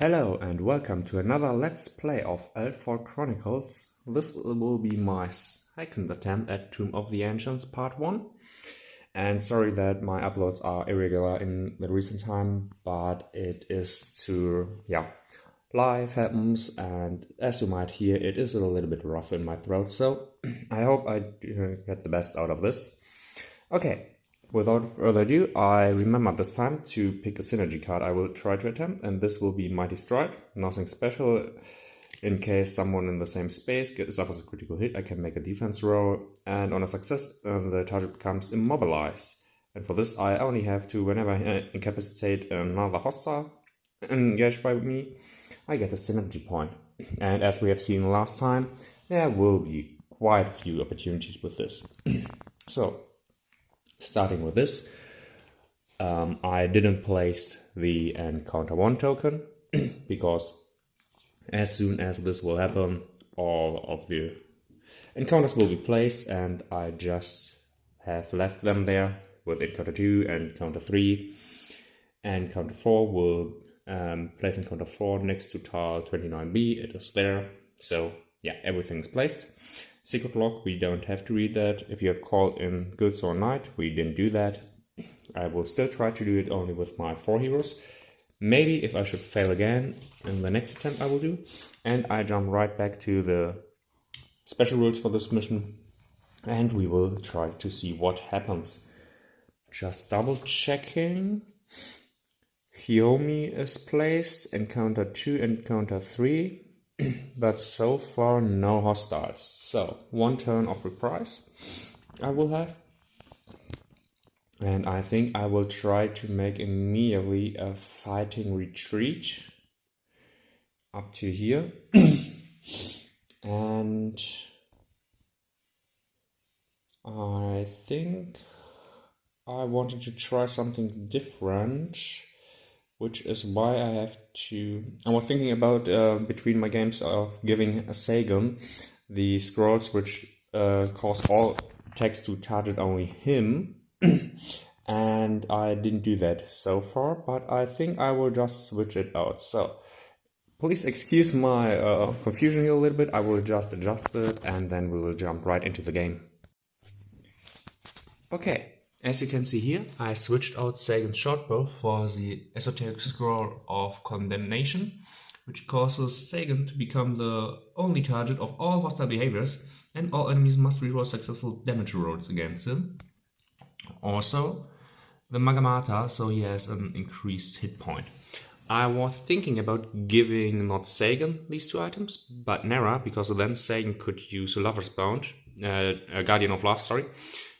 Hello and welcome to another Let's Play of Eldfall Chronicles. This will be my second attempt at Tomb of the Ancients Part 1. And sorry that my uploads are irregular in the recent time, but it is life happens, and as you might hear, it is a little bit rough in my throat, so I hope I get the best out of this. Okay. Without further ado, I remember this time to pick a synergy card I will try to attempt, and this will be Mighty Strike. Nothing special. In case someone in the same space suffers a critical hit, I can make a defense roll, and on a success, the target becomes immobilized. And for this, I only have to, whenever I incapacitate another hostile engaged by me, I get a synergy point. And as we have seen last time, there will be quite a few opportunities with this. So, starting with this, I didn't place the Encounter 1 token because as soon as this will happen, all of the encounters will be placed, and I just have left them there with Encounter 2 and Encounter 3. And Encounter 4 will place Encounter 4 next to tile 29B. It is there. So yeah, everything's placed. Secret log, we don't have to read that. If you have called in Guildsworn Knight, we didn't do that. I will still try to do it only with my 4 heroes. Maybe if I should fail again in the next attempt I will do. And I jump right back to the special rules for this mission. And we will try to see what happens. Just double checking. Hiomi is placed, Encounter 2, Encounter 3. But so far no hostiles. So 1 turn of reprise I will have. And I think I will try to make immediately a fighting retreat up to here. And I think I wanted to try something different, which is why I was thinking about between my games of giving Sagan the scrolls which cause all attacks to target only him. And I didn't do that so far, but I think I will just switch it out. So please excuse my confusion here a little bit. I will just adjust it and then we will jump right into the game. Okay. As you can see here, I switched out Sagan's shortbow for the Esoteric Scroll of Condemnation, which causes Sagan to become the only target of all hostile behaviors, and all enemies must reroll successful damage rolls against him. Also, the Magamata, so he has an increased hit point. I was thinking about giving not Sagan these 2 items, but Nera, because then Sagan could use a Lover's Bond, a Guardian of Love,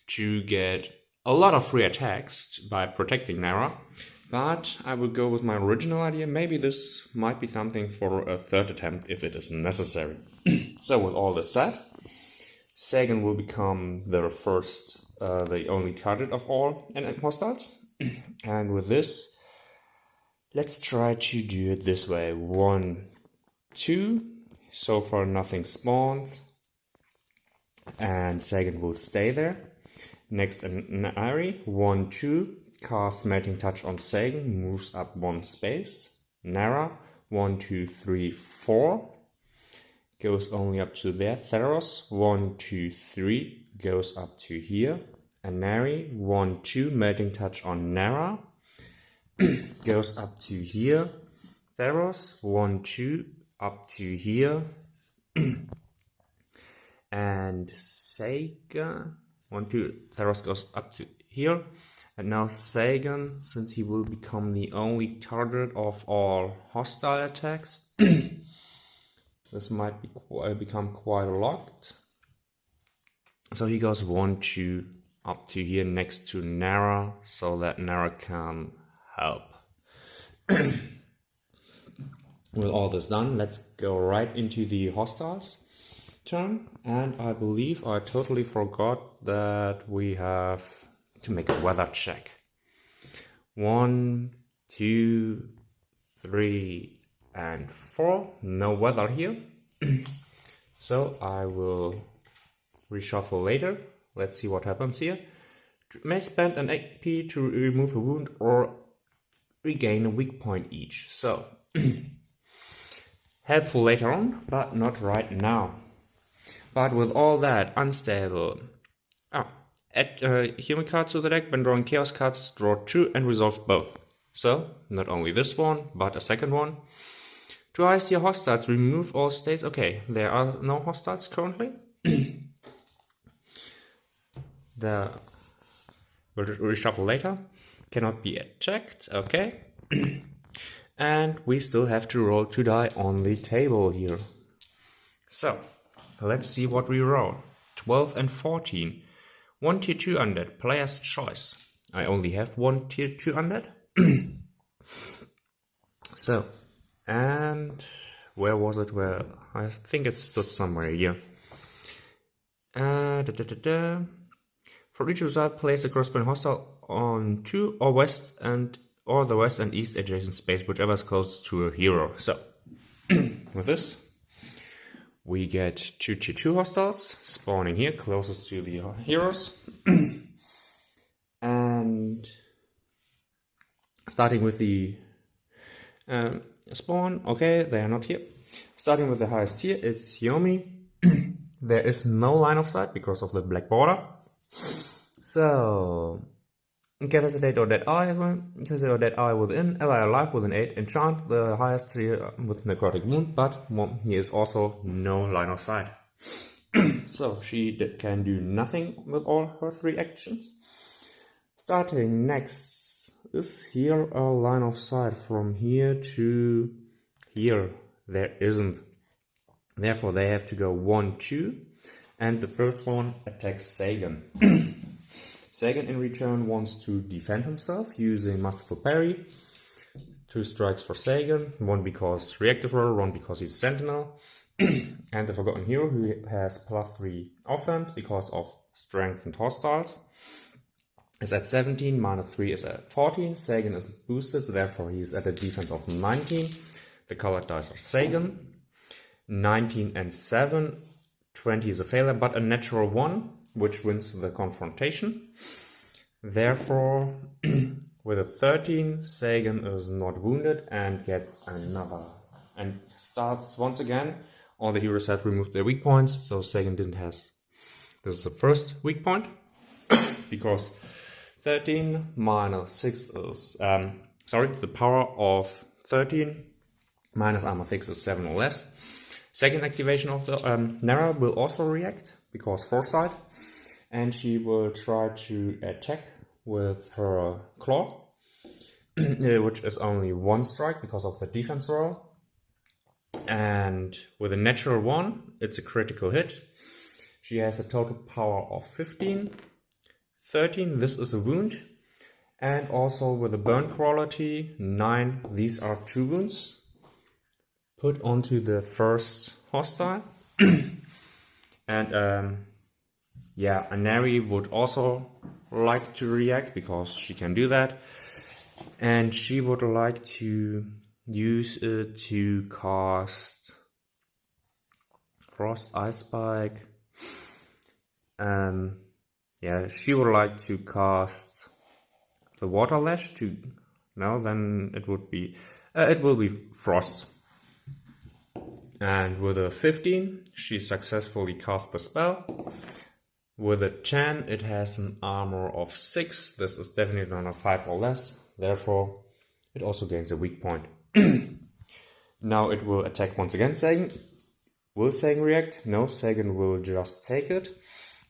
to get a lot of free attacks by protecting Nara, but I will go with my original idea. Maybe this might be something for a 3rd attempt if it is necessary. So with all this said, Sagan will become the only target of all hostiles. And with this, let's try to do it this way. 1, 2, so far nothing spawned, and Sagan will stay there. Next, Nari, 1, 2, cast Melting Touch on Sagan, moves up 1 space. Nara, 1, 2, 3, 4, goes only up to there. Theros, 1, 2, 3, goes up to here. And Nari, 1, 2, Melting Touch on Nara, goes up to here. Theros, 1, 2, up to here. And Sagan, 1, 2, Theros goes up to here. And now Sagan, since he will become the only target of all hostile attacks, this might become quite locked. So he goes 1, 2, up to here next to Nara, so that Nara can help. With all this done, let's go right into the hostiles turn, and I believe I totally forgot that we have to make a weather check. 1, 2, 3, and 4. No weather here. So I will reshuffle later. Let's see what happens here. May spend an AP to remove a wound or regain a weak point each. So Helpful later on, but not right now. But with all that, unstable. Add human card to the deck. When drawing chaos cards, draw 2 and resolve both. So, not only this one, but a second one. To ice your hostiles, remove all states. Okay, there are no hostiles currently. The will reshuffle later. Cannot be attacked. Okay. And we still have to roll 2 die on the table here. So, let's see what we roll. 12 and 14. 1 tier 2 undead, player's choice. I only have 1 tier 2 undead. So, and where was it? Well, I think it stood somewhere here. For each result, place a corresponding hostile on 2 or west and or the west and east adjacent space, whichever is close to a hero. So, with this, we get 2 tier 2 hostiles spawning here, closest to the heroes. And starting with the spawn, okay, they are not here. Starting with the highest tier, it's Yomi. There is no line of sight because of the black border. So, incapacitate or dead eye as well. Incapacitate or dead eye within, ally alive with an 8. Enchant the highest tier with necrotic wound, but here is also no line of sight. So she can do nothing with all her 3 actions. Starting next, is here a line of sight from here to here? There isn't. Therefore they have to go 1, 2, and the first one attacks Sagan. Sagan in return wants to defend himself using Masterful Parry. 2 strikes for Sagan, 1 because reactive roll, 1 because he's Sentinel. And the Forgotten Hero, who has +3 offense because of strength and hostiles, is at 17, -3 is at 14. Sagan is boosted, therefore he is at a defense of 19. The colored dice are Sagan. 19 and 7, 20 is a failure, but a natural 1, which wins the confrontation. Therefore, with a 13, Sagan is not wounded and gets another. And starts once again. All the heroes have removed their weak points, so Sagan didn't have. This is the first weak point. Because 13 minus 6 is. The power of 13 minus armor fix is 7 or less. Second activation of the Nara will also react, because foresight. And she will try to attack with her claw, which is only 1 strike because of the defense roll. And with a natural 1, it's a critical hit. She has a total power of 15. 13, this is a wound. And also with a burn quality, 9, these are 2 wounds. Put onto the first hostile. And Anari would also like to react because she can do that. And she would like to use it to cast Frost Ice Spike. She would like to cast the Water Lash to. No, then it would be. It will be Frost. And with a 15, she successfully cast the spell. With a 10, it has an armor of 6. This is definitely not a 5 or less. Therefore, it also gains a weak point. Now it will attack once again Sagan. Will Sagan react? No, Sagan will just take it.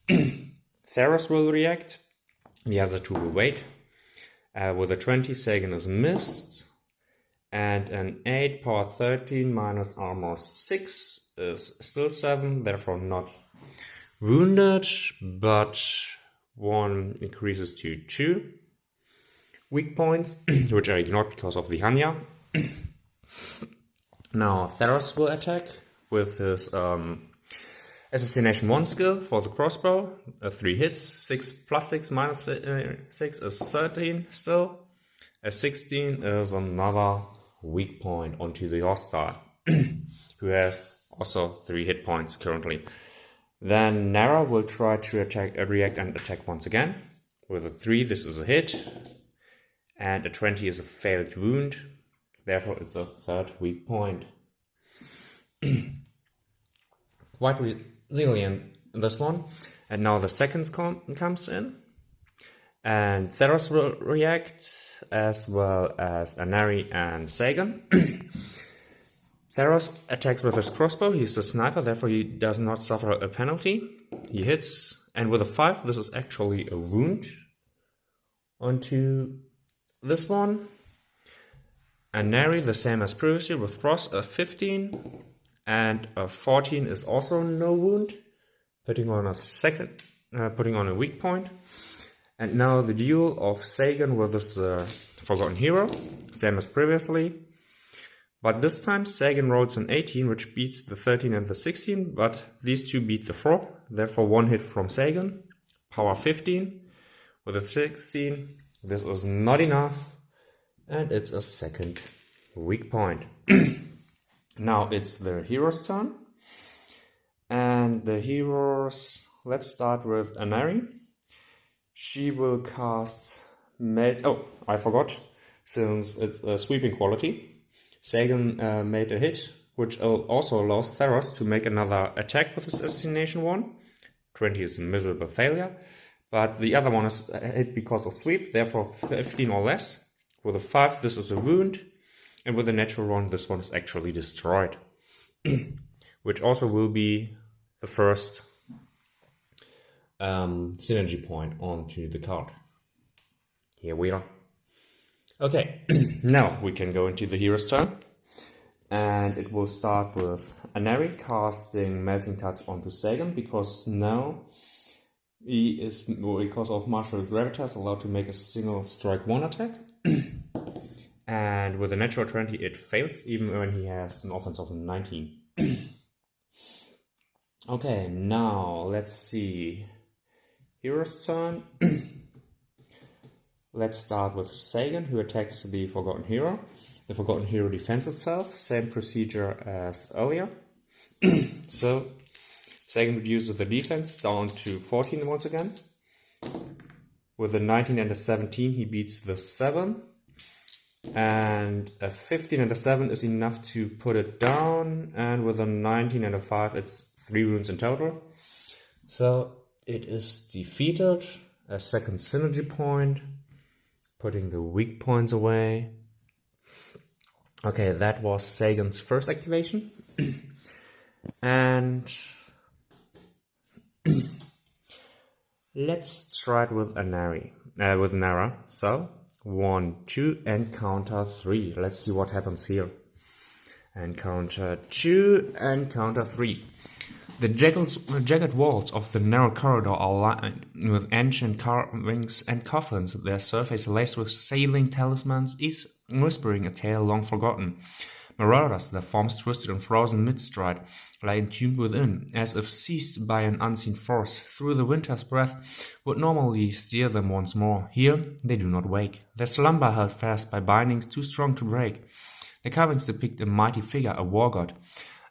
Theros will react. The other 2 will wait. With a 20, Sagan is missed. And an 8, power 13 minus armor 6 is still 7. Therefore not wounded, but 1 increases to 2 weak points, which are ignored because of the Hanya. Now Theros will attack with his Assassination 1 skill for the crossbow. 3 hits, 6 plus 6 minus 6 is 13 still. A 16 is another weak point onto the hostile, who has also 3 hit points currently. Then Nara will try to react and attack once again. With a 3, this is a hit. And a 20 is a failed wound. Therefore, it's a 3rd weak point. Quite resilient this one. And now the second comes in. And Theros will react, as well as Anari and Sagan. Theros attacks with his crossbow. He's a sniper, therefore he does not suffer a penalty. He hits, and with a 5, this is actually a wound onto this one. Anari, the same as previously, with cross, a 15, and a 14 is also no wound, putting on a weak point. And now the duel of Sagan with this Forgotten Hero, same as previously. But this time Sagan rolls an 18, which beats the 13 and the 16, but these two beat the 4, therefore one hit from Sagan. Power 15 with a 16, this is not enough, and it's a second weak point. Now it's the hero's turn, and the heroes, let's start with Anari. She will cast Melt. Oh, I forgot, since it's a sweeping quality. Sagan made a hit, which also allows Theros to make another attack with his Assassination 1. 20 is a miserable failure, but the other one is a hit because of sweep, therefore 15 or less. With a 5, this is a wound, and with a natural 1, this one is actually destroyed. Which also will be the first synergy point onto the card. Here we are. Okay, now we can go into the hero's turn, and it will start with Anari casting Melting Touch onto Sagan, because now he is, because of martial gravitas, allowed to make a single strike 1 attack. And with a natural 20 it fails, even when he has an offense of 19. Okay, now let's see. Hero's turn. Let's start with Sagan, who attacks the Forgotten Hero. The Forgotten Hero defends itself, same procedure as earlier. So, Sagan reduces the defense down to 14 once again. With a 19 and a 17, he beats the 7. And a 15 and a 7 is enough to put it down. And with a 19 and a 5, it's 3 wounds in total. So, it is defeated. A second synergy point. Putting the weak points away. Okay, that was Sagan's first activation. And let's try it with Anari. With Nara. So 1, 2, and counter 3. Let's see what happens here. And counter 2 and counter 3. The jagged walls of the narrow corridor are lined with ancient carvings and coffins, their surface laced with sailing talismans, each whispering a tale long forgotten. Marauders, their forms twisted and frozen mid-stride, lie entombed within, as if seized by an unseen force. Through the winter's breath would normally steer them once more. Here they do not wake, their slumber held fast by bindings too strong to break. The carvings depict a mighty figure, a war god.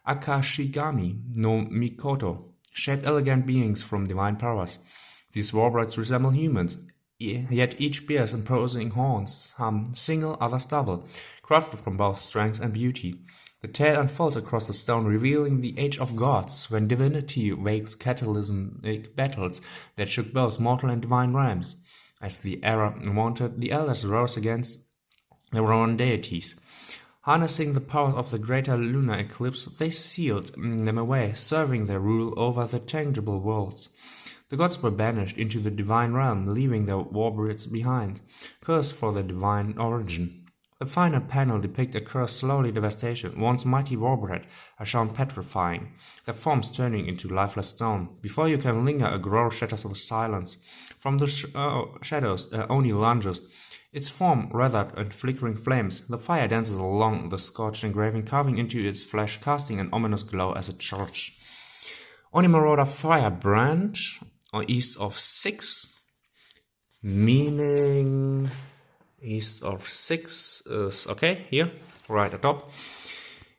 Akashigami no Mikoto, shaped elegant beings from divine powers. These warbrides resemble humans, yet each bears imposing horns, some single, others double, crafted from both strength and beauty. The tale unfolds across the stone, revealing the age of gods, when divinity wakes catalysmic battles that shook both mortal and divine realms. As the era wanted, the elders rose against their own deities. Harnessing the power of the greater lunar eclipse, they sealed them away, serving their rule over the tangible worlds. The gods were banished into the divine realm, leaving their warbrides behind, cursed for their divine origin. The final panel depicts a cursed slowly devastation. Once mighty warbride are shown petrifying, their forms turning into lifeless stone. Before you can linger, a growl shatters with silence. From the shadows, only lunges. Its form wreathed in flickering flames, the fire dances along the scorched engraving, carving into its flesh, casting an ominous glow as it charged. Onimarauder Firebrand, or east of 6, meaning east of 6 is okay, here, right atop.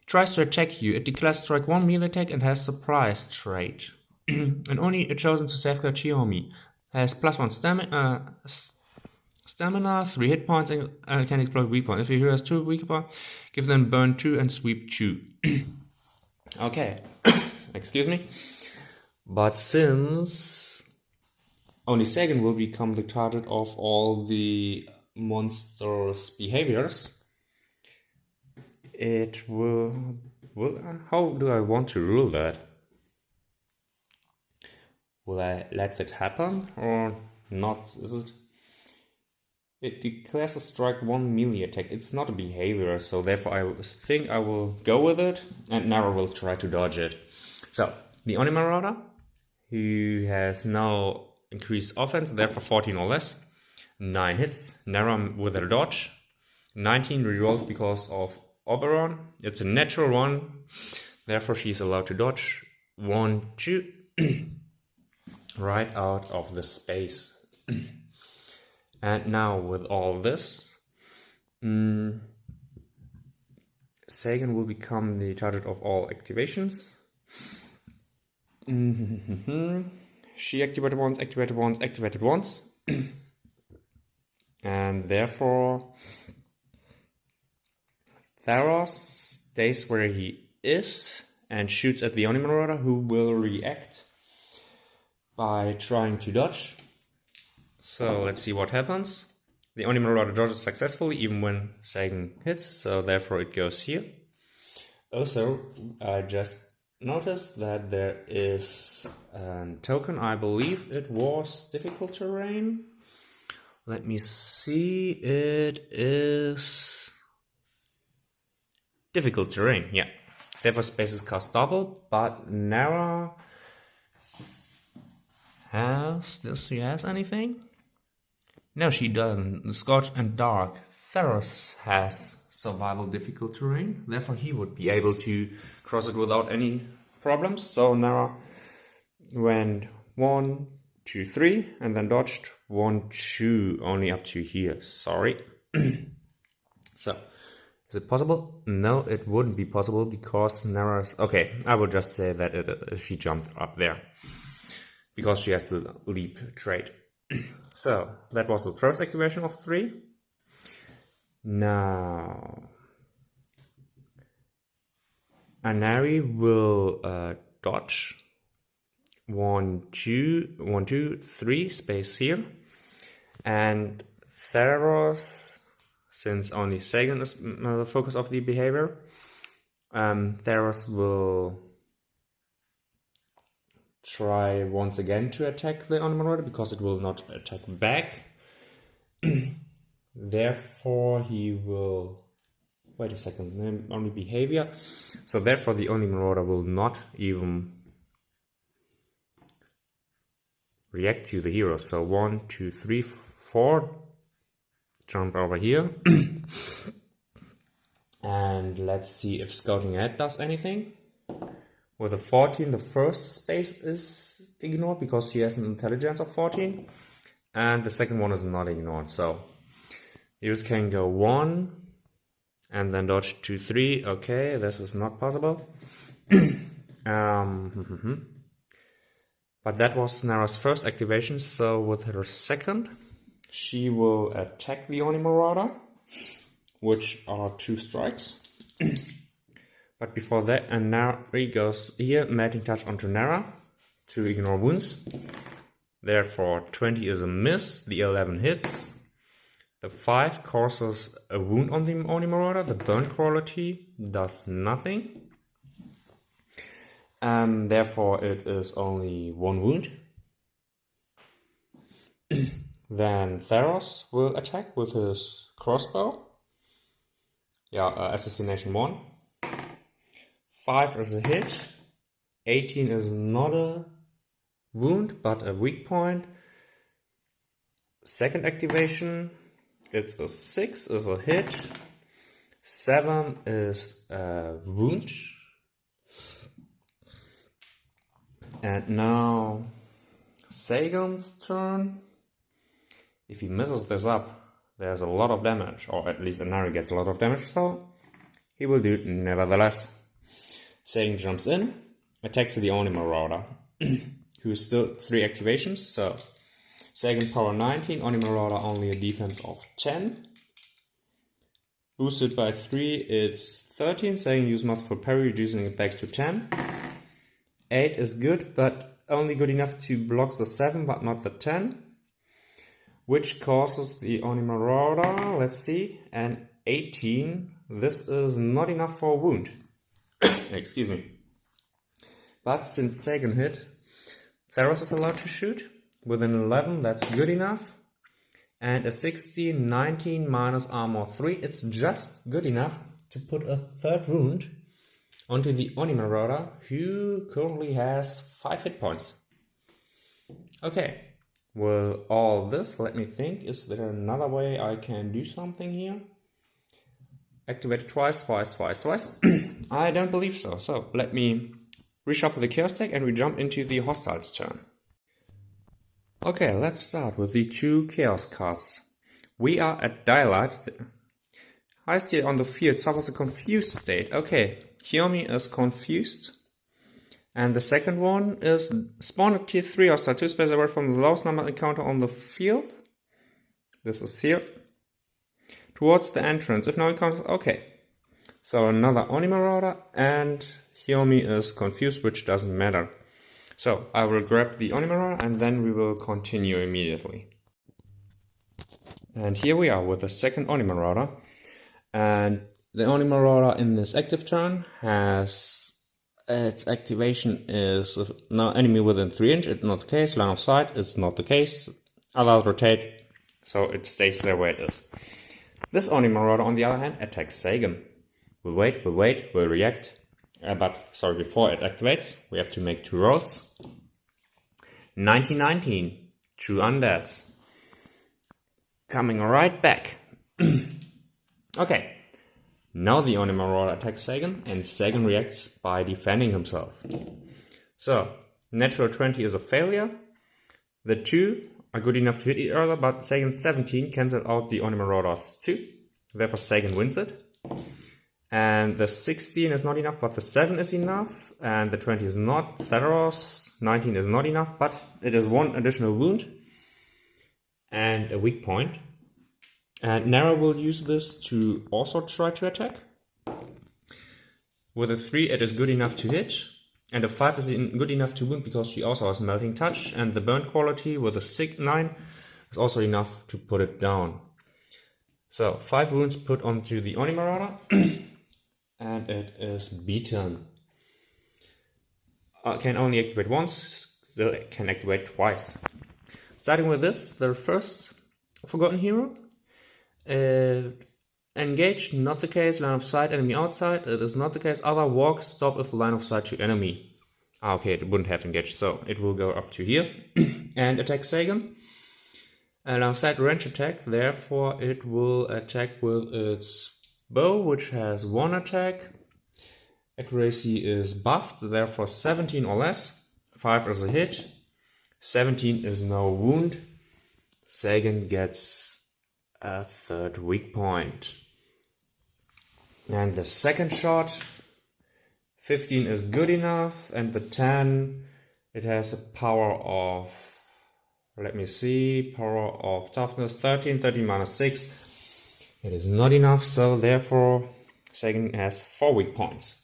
Tries to attack you. It declares strike 1 melee attack and has surprise trait. And only chosen to safeguard Chiyomi. Has +1 stamina, 3 hit points, and can explode weak points. If your hero has 2 weak points, give them burn 2 and sweep 2. Okay, excuse me. But since only Sagan will become the target of all the monsters' behaviors, it will... How do I want to rule that? Will I let that happen or not? It declares a strike 1 melee attack. It's not a behavior, so therefore I think I will go with it, and Nara will try to dodge it. So, the Oni Marauder, who has now increased offense, therefore 14 or less. 9 hits. Nara with a dodge. 19 rerolls because of Oberon. It's a natural one, therefore she's allowed to dodge. 1, 2. Right out of the space. And now with all this, Sagan will become the target of all activations. She activated once, activated once, activated once. And therefore, Theros stays where he is and shoots at the Oni Marauder, who will react by trying to dodge. So let's see what happens. The Oni Marauder dodges successfully even when Sagan hits, so therefore it goes here. Also, I just noticed that there is a token, I believe it was difficult terrain. Let me see, it is difficult terrain, yeah. Therefore spaces cost double, but Nara does she has anything? No, she doesn't. Scorch and Dark. Theros has survival difficult terrain, therefore he would be able to cross it without any problems. So Nara went 1, 2, 3 and then dodged 1, 2, only up to here. Sorry. So, is it possible? No, it wouldn't be possible because Nara's... Okay, I will just say that she jumped up there because she has the leap trait. So, that was the first activation of 3. Now, Anari will dodge 1, 2, 3 space here, and Theros, since only Sagan is the focus of the behavior, Theros will try once again to attack the Oni Marauder because it will not attack back. Therefore, he will... Wait a second, only behavior. So therefore, the Oni Marauder will not even react to the hero. So 1, 2, 3, 4. Jump over here. And let's see if Scouting Ahead does anything. With a 14, the first space is ignored because she has an intelligence of 14. And the second one is not ignored. So you just can go 1 and then dodge 2, 3. Okay, this is not possible. But that was Nara's first activation. So with her second, she will attack the Oni Marauder, which are 2 strikes. But before that, Nari goes here, Melting Touch onto Nara to ignore wounds. Therefore, 20 is a miss, the 11 hits. The 5 causes a wound on the Oni Marauder, the burn quality does nothing. Therefore, it is only 1 wound. Then Theros will attack with his crossbow. Assassination 1. 5 is a hit. 18 is not a wound, but a weak point. Second activation, it's a 6 is a hit. 7 is a wound. And now Sagan's turn. If he misses this up, there's a lot of damage, or at least Anari gets a lot of damage, so he will do it nevertheless. Sagan jumps in, attacks the Oni Marauder, who is still 3 activations, so Sagan power 19, Oni Marauder only a defense of 10. Boosted by 3, it's 13, saying use must for parry, reducing it back to 10. 8 is good, but only good enough to block the 7, but not the 10. Which causes the Onimarauder, let's see, and 18. This is not enough for a wound. Excuse me. But since Sagan hit, Theros is allowed to shoot. With an 11, that's good enough. And a 16, 19 minus armor 3, it's just good enough to put a third wound onto the Onimarauder, who currently has 5 hit points. Okay, with all this, let me think, is there another way I can do something here? Activate it twice. I don't believe so, so let me reshuffle the Chaos deck and we jump into the Hostiles turn. Okay, let's start with the 2 Chaos cards. We are at Daylight. Highest tier on the field suffers a confused state. Okay, Hyomi is confused. And the second one is spawn at tier 3 hostile 2 space away from the lowest number encounter on the field. This is here. Towards the entrance. If no encounters, okay. So another Onimarauder and Hyomi is confused, which doesn't matter. So I will grab the Onimarauder and then we will continue immediately. And here we are with the second Onimarauder. And the Onimarauder in this active turn has its activation is now enemy within 3 inch. It's not the case. Line of sight, it's not the case. I'll rotate, so it stays there where it is. This Onimarauder, on the other hand, attacks Sagan. We'll wait, we'll react. Before it activates, we have to make 2 rolls. 1919, 2 undeads. Coming right back. Okay, now the Onimarauder attacks Sagan, and Sagan reacts by defending himself. So, natural 20 is a failure. The 2 are good enough to hit each other, but Sagan's 17 cancels out the Onimarauder's 2. Therefore, Sagan wins it. And the 16 is not enough, but the 7 is enough. And the 20 is not. Theros, 19 is not enough, but it is 1 additional wound. And a weak point. And Nara will use this to also try to attack. With a 3, it is good enough to hit. And a 5 is good enough to wound because she also has Melting Touch. And the burn quality with a 9 is also enough to put it down. So, 5 wounds put onto the Onimarauder. And it is beaten. Can only activate once, still it can activate twice. Starting with this, the first Forgotten Hero. Engaged, not the case. Line of sight, enemy outside. It is not the case. Other walk, stop if line of sight to enemy. Okay, it wouldn't have engaged, so it will go up to here. And attack Sagan. Line of sight, range attack, therefore it will attack with its bow, which has 1 attack. Accuracy is buffed, therefore 17 or less. 5 is a hit. 17 is no wound. Sagan gets a 3rd weak point. And the second shot, 15 is good enough. And the 10, it has a power of, let me see, power of toughness 13, 13 minus 6. It is not enough, so therefore Sagan has 4 weak points.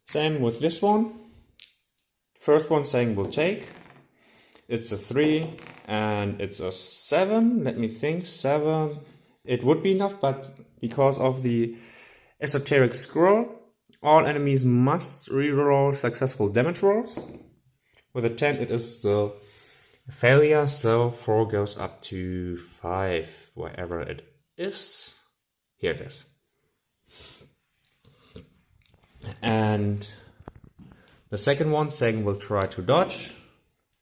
Same with this one. First one Sagan will take. It's a 3 and it's a 7. Let me think, 7. It would be enough, but because of the esoteric scroll, all enemies must reroll successful damage rolls. With a 10 it is still failure, so 4 goes up to 5, wherever it is. Here it is. And the second one, Sagan will try to dodge.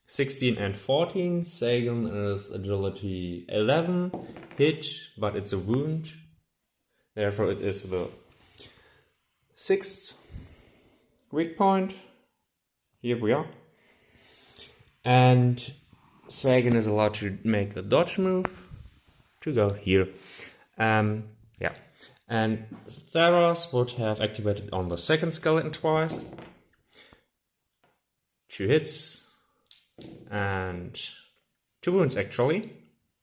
16 and 14, Sagan is agility 11, hit, but it's a wound. Therefore it is the 6th weak point. Here we are. And Sagan is allowed to make a dodge move to go here. Yeah. And Theros would have activated on the second skeleton twice. 2 hits. And 2 wounds actually.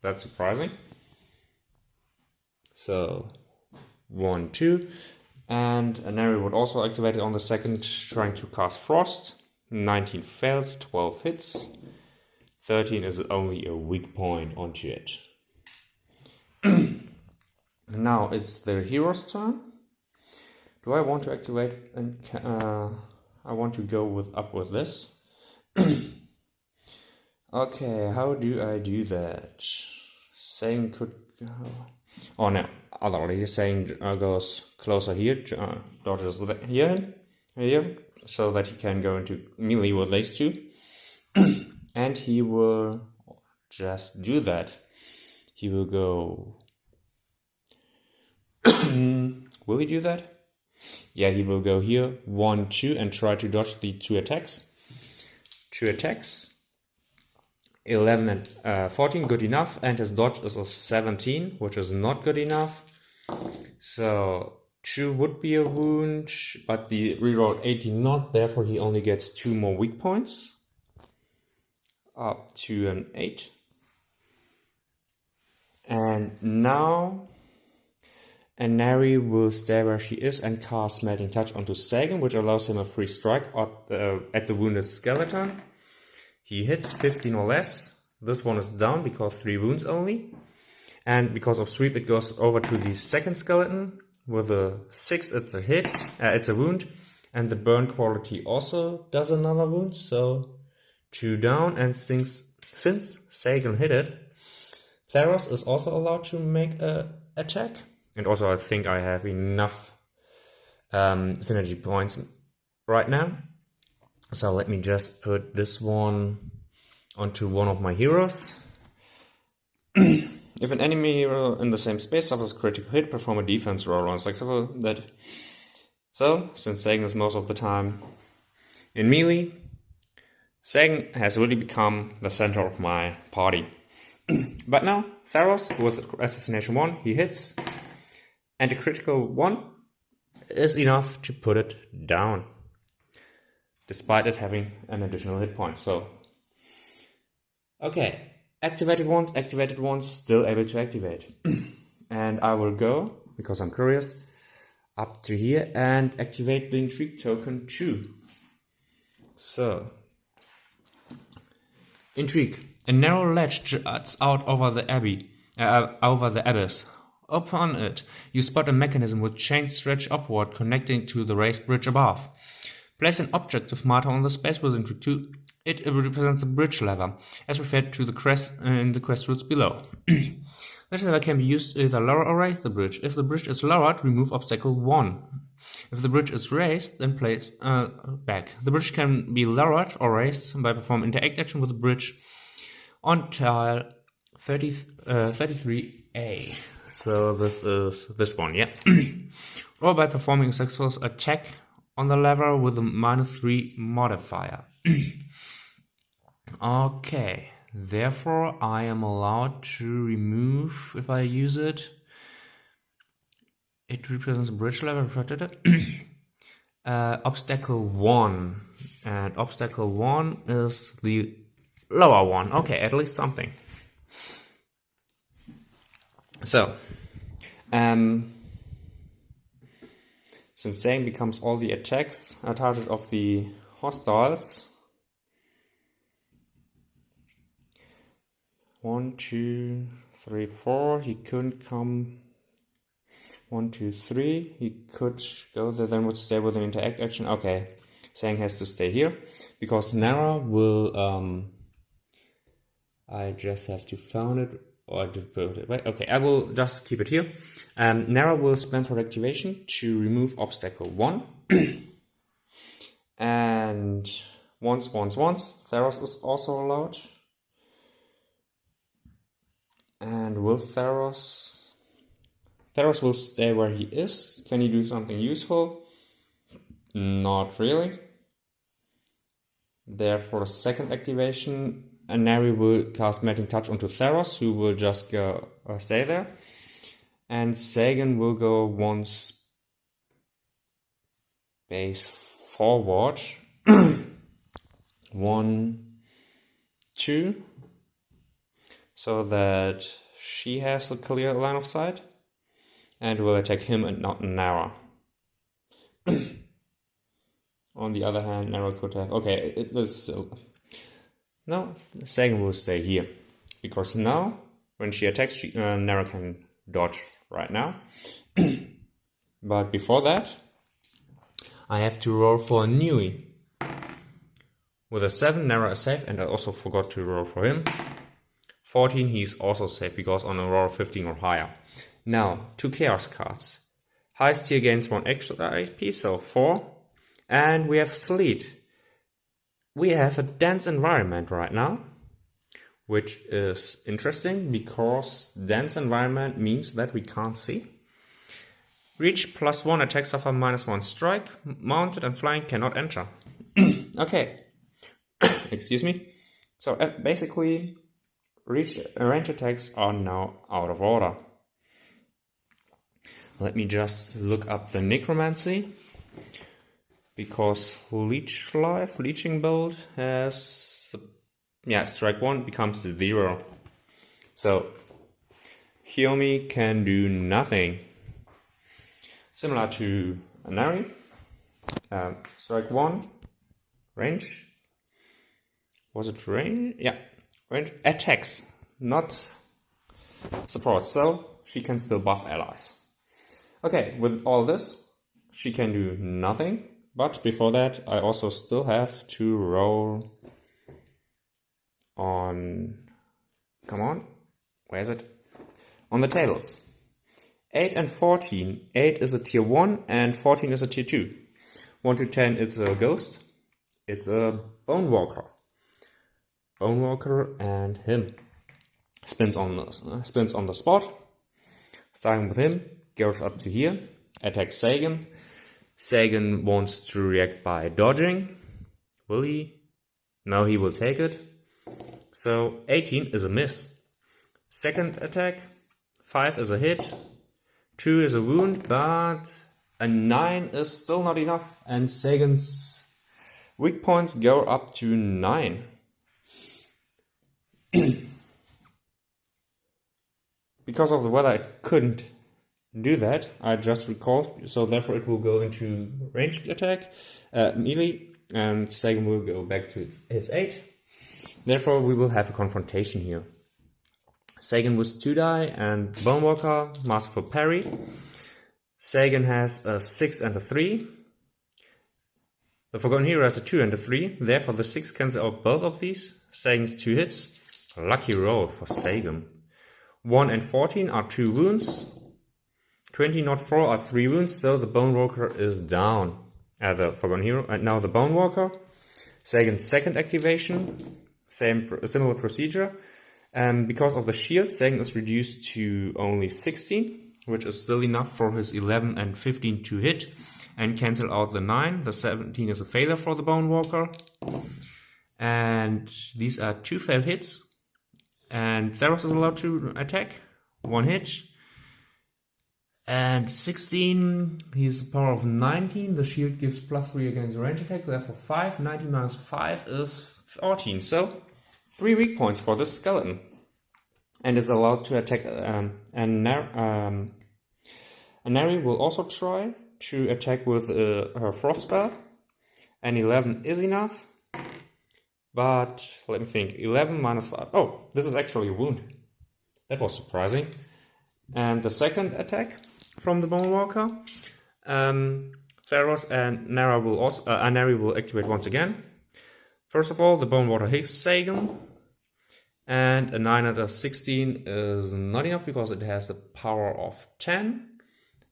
That's surprising. So 1, 2. And Neri would also activate it on the second, trying to cast Frost. 19 fails, 12 hits. 13 is only a weak point onto it. Now it's the hero's turn. Do I want to activate and I want to go up with this? Okay, how do I do that? Saying could go. Oh no, otherly saying goes closer here, dodges here, so that he can go into melee with these two. And he will just do that. He will go. Will he do that? Yeah, he will go here, 1, 2, and try to dodge the 2 attacks. 2 attacks. 11 and 14, good enough, and his dodge is a 17, which is not good enough. So 2 would be a wound, but the reroll 18 not, therefore he only gets 2 more weak points. Up to an 8. And now Neri will stay where she is and cast Melting Touch onto Sagan, which allows him a free strike at the wounded skeleton. He hits 15 or less. This one is down because 3 wounds only. And because of sweep, it goes over to the second skeleton. With a 6, it's a hit. It's a wound. And the burn quality also does another wound. So 2 down. And since Sagan hit it, Theros is also allowed to make an attack. And also I think I have enough synergy points right now. So let me just put this one onto one of my heroes. If an enemy hero in the same space suffers a critical hit, perform a defense roll on successful that. So, since Sagan is most of the time in melee, Sagan has really become the center of my party. But now, Theros with Assassination 1, he hits, and a critical 1 is enough to put it down, despite it having an additional hit point. So, okay, activated once, still able to activate. And I will go, because I'm curious, up to here and activate the Intrigue token 2. So, Intrigue. A narrow ledge juts out over the abyss. Upon it, you spot a mechanism with chains stretched upward, connecting to the raised bridge above. Place an objective marker on the space with Intrigue 2. It represents a bridge lever, as referred to the crest in the quest routes below. This lever can be used to either lower or raise the bridge. If the bridge is lowered, remove obstacle 1. If the bridge is raised, then place back. The bridge can be lowered or raised by performing interact action with the bridge on tile 33A. So this is this one, yeah. Or by performing a successful attack on the lever with a -3 modifier. Okay, therefore I am allowed to remove, if I use it, it represents a bridge lever, obstacle 1, and obstacle 1 is the lower one. Okay, at least something. So, since Sagan becomes all the attacks target of the hostiles. 1, 2, 3, 4. He couldn't come. 1, 2, 3. He could go there, then would stay with an interact action. Okay, Sagan has to stay here because Nara will. I just have to find it. Or to put it right. Okay, I will just keep it here. Nara will spend her activation to remove obstacle 1. And once. Theros is also allowed. And will Theros will stay where he is. Can he do something useful? Not really. Therefore, the second activation, Neri will cast Melting Touch onto Theros, who will just go stay there. And Sagan will go 1 space forward. 1, 2. So that she has a clear line of sight. and will attack him and not Nara. On the other hand, Nara could have... Okay, it was still... No, Sagan will stay here. Because now, when she attacks, Nara can dodge right now. But before that, I have to roll for a Nui. With a 7, Nara is safe, and I also forgot to roll for him. 14, he's also safe, because on a roll 15 or higher. Now, 2 Chaos cards. Highest tier gains 1 extra HP, so 4. And we have Sleet. We have a dense environment right now, which is interesting, because dense environment means that we can't see. Reach +1 attack, suffer -1 strike. Mounted and flying cannot enter. Okay. Excuse me. So basically, range attacks are now out of order. Let me just look up the Necromancy, because Leeching Bolt has, strike 1 becomes 0. So Hiomi can do nothing. Similar to Anari, strike 1, range. Was it range? Yeah, range. Attacks, not support, so she can still buff allies. Okay, with all this, she can do nothing, but before that, I also still have to roll on... Come on, where is it? On the tables. 8 and 14. 8 is a tier 1 and 14 is a tier 2. 1 to 10, it's a ghost. It's a Bone Walker. Bone Walker and him. Spins on the spot. Starting with him, goes up to here. Attacks Sagan. Sagan wants to react by dodging. Will he? No, he will take it. So 18 is a miss. Second attack. 5 is a hit. 2 is a wound, but a 9 is still not enough, and Sagan's weak points go up to 9. Because of the weather, I couldn't do that. I just recalled, so therefore it will go into ranged attack, melee, and Sagan will go back to his 8. Therefore, we will have a confrontation here. Sagan with 2 die and Bonewalker, Masterful Parry. Sagan has a 6 and a 3. The Forgotten Hero has a 2 and a 3. Therefore, the 6 cancel out both of these. Sagan's 2 hits. Lucky roll for Sagan. 1 and 14 are 2 wounds. 20 not 4 are 3 wounds, so the Bonewalker is down. The Forgotten Hero. And now the Bonewalker. Sagan's second activation. Similar procedure. Because of the shield, Sagan is reduced to only 16, which is still enough for his 11 and 15 to hit and cancel out the 9. The 17 is a failure for the Bonewalker. And these are 2 failed hits. And Theros is allowed to attack. 1 hit. And 16, he has a power of 19. The shield gives +3 against range attacks, therefore 5. 19 minus 5 is 14. So 3 weak points for this skeleton, and is allowed to attack. Anari will also try to attack with her frost spell, and 11 is enough. But let me think. 11 minus 5. Oh, this is actually a wound. That was surprising. And the second attack from the Bonewalker, Theros and Nara will also Anari will activate once again. First of all, the Bonewalker hits Sagan, and a 9 and a 16 is not enough because it has a power of 10,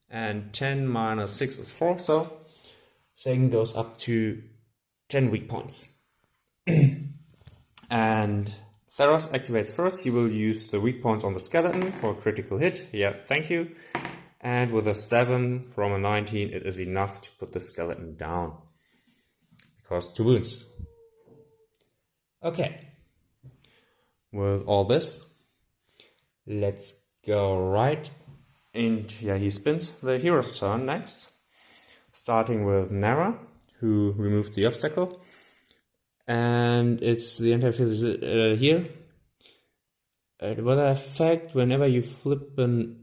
and 10 minus 6 is 4, so Sagan goes up to 10 weak points. And Theros activates first. He will use the weak points on the skeleton for a critical hit. Yeah, thank you. And with a 7 from a 19, it is enough to put the skeleton down, because 2 wounds. Okay, with all this, let's go right into, he spins the hero's turn next, starting with Nara, who removed the obstacle, and it's the entire field here. Weather effect, whenever you flip an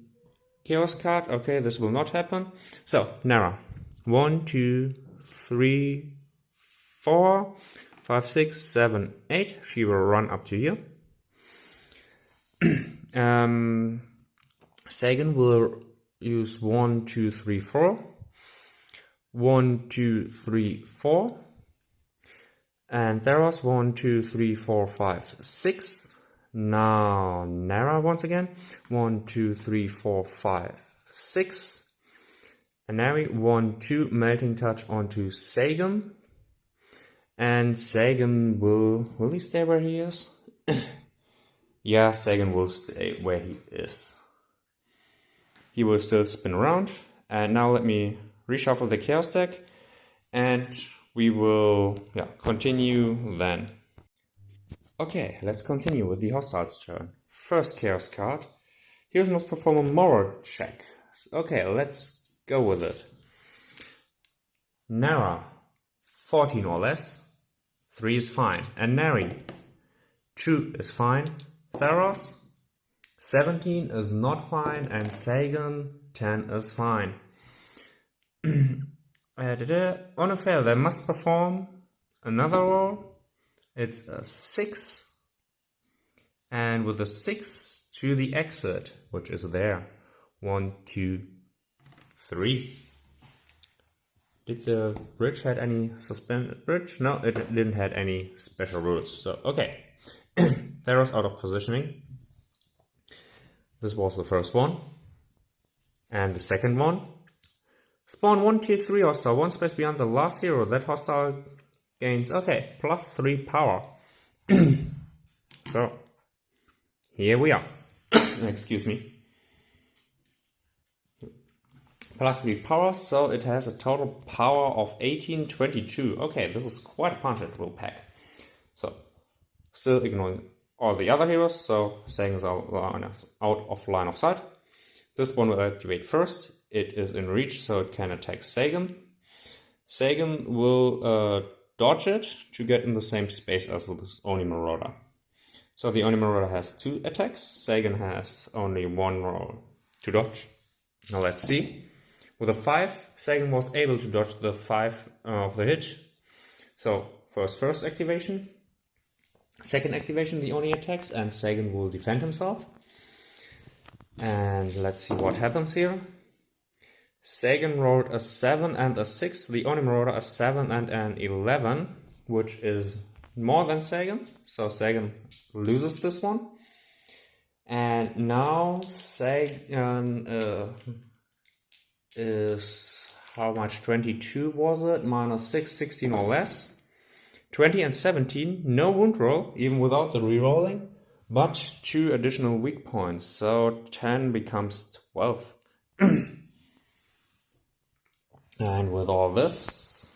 Chaos card. Okay, this will not happen. So, Nara. 1, 2, 3, 4, 5, 6, 7, 8. She will run up to here. Sagan will use 1, 2, 3, 4. 1, 2, 3, 4. And Theros 1, 2, 3, 4, 5, 6. Now Nara once again. 1, 2, 3, 4, 5, 6. Anari 1, 2, melting touch onto Sagan. And Sagan will he stay where he is? Yeah, Sagan will stay where he is. He will still spin around. And now let me reshuffle the Chaos deck. And we will continue then. Okay, let's continue with the Hostiles turn. First Chaos card. Heroes must perform a moral check. Okay, let's go with it. Nara, 14 or less. 3 is fine. And Nari, 2 is fine. Theros, 17 is not fine. And Sagan, 10 is fine. On a fail, they must perform another roll. It's a 6. And with a 6 to the exit, which is there. 1, 2, 3. Did the bridge had any suspended bridge? No, it didn't have any special rules. So, okay. Theros out of positioning. This was the first one. And the second one. Spawn 1 tier 3 hostile, 1 space beyond the last hero. That hostile gains, okay, plus 3 power. So, here we are. Excuse me. Plus 3 power, so it has a total power of 1822. Okay, this is quite a punch it will pack. So, still ignoring all the other heroes, so Sagan is out of line of sight. This one will activate first. It is in reach, so it can attack Sagan. Sagan will dodge it to get in the same space as this Oni Marauder. So the Oni Marauder has 2 attacks. Sagan has only 1 roll to dodge. Now let's see. With a 5, Sagan was able to dodge the 5 of the hit. So first activation. Second activation, the Oni attacks, and Sagan will defend himself. And let's see what happens here. Sagan rolled a 7 and a 6. The Oni Marauder a 7 and an 11, which is more than Sagan. So Sagan loses this one. And now Sagan is how much? 22 was it? Minus 6, 16 or less. 20 and 17, no wound roll, even without the rerolling, but 2 additional weak points. So 10 becomes 12. And with all this,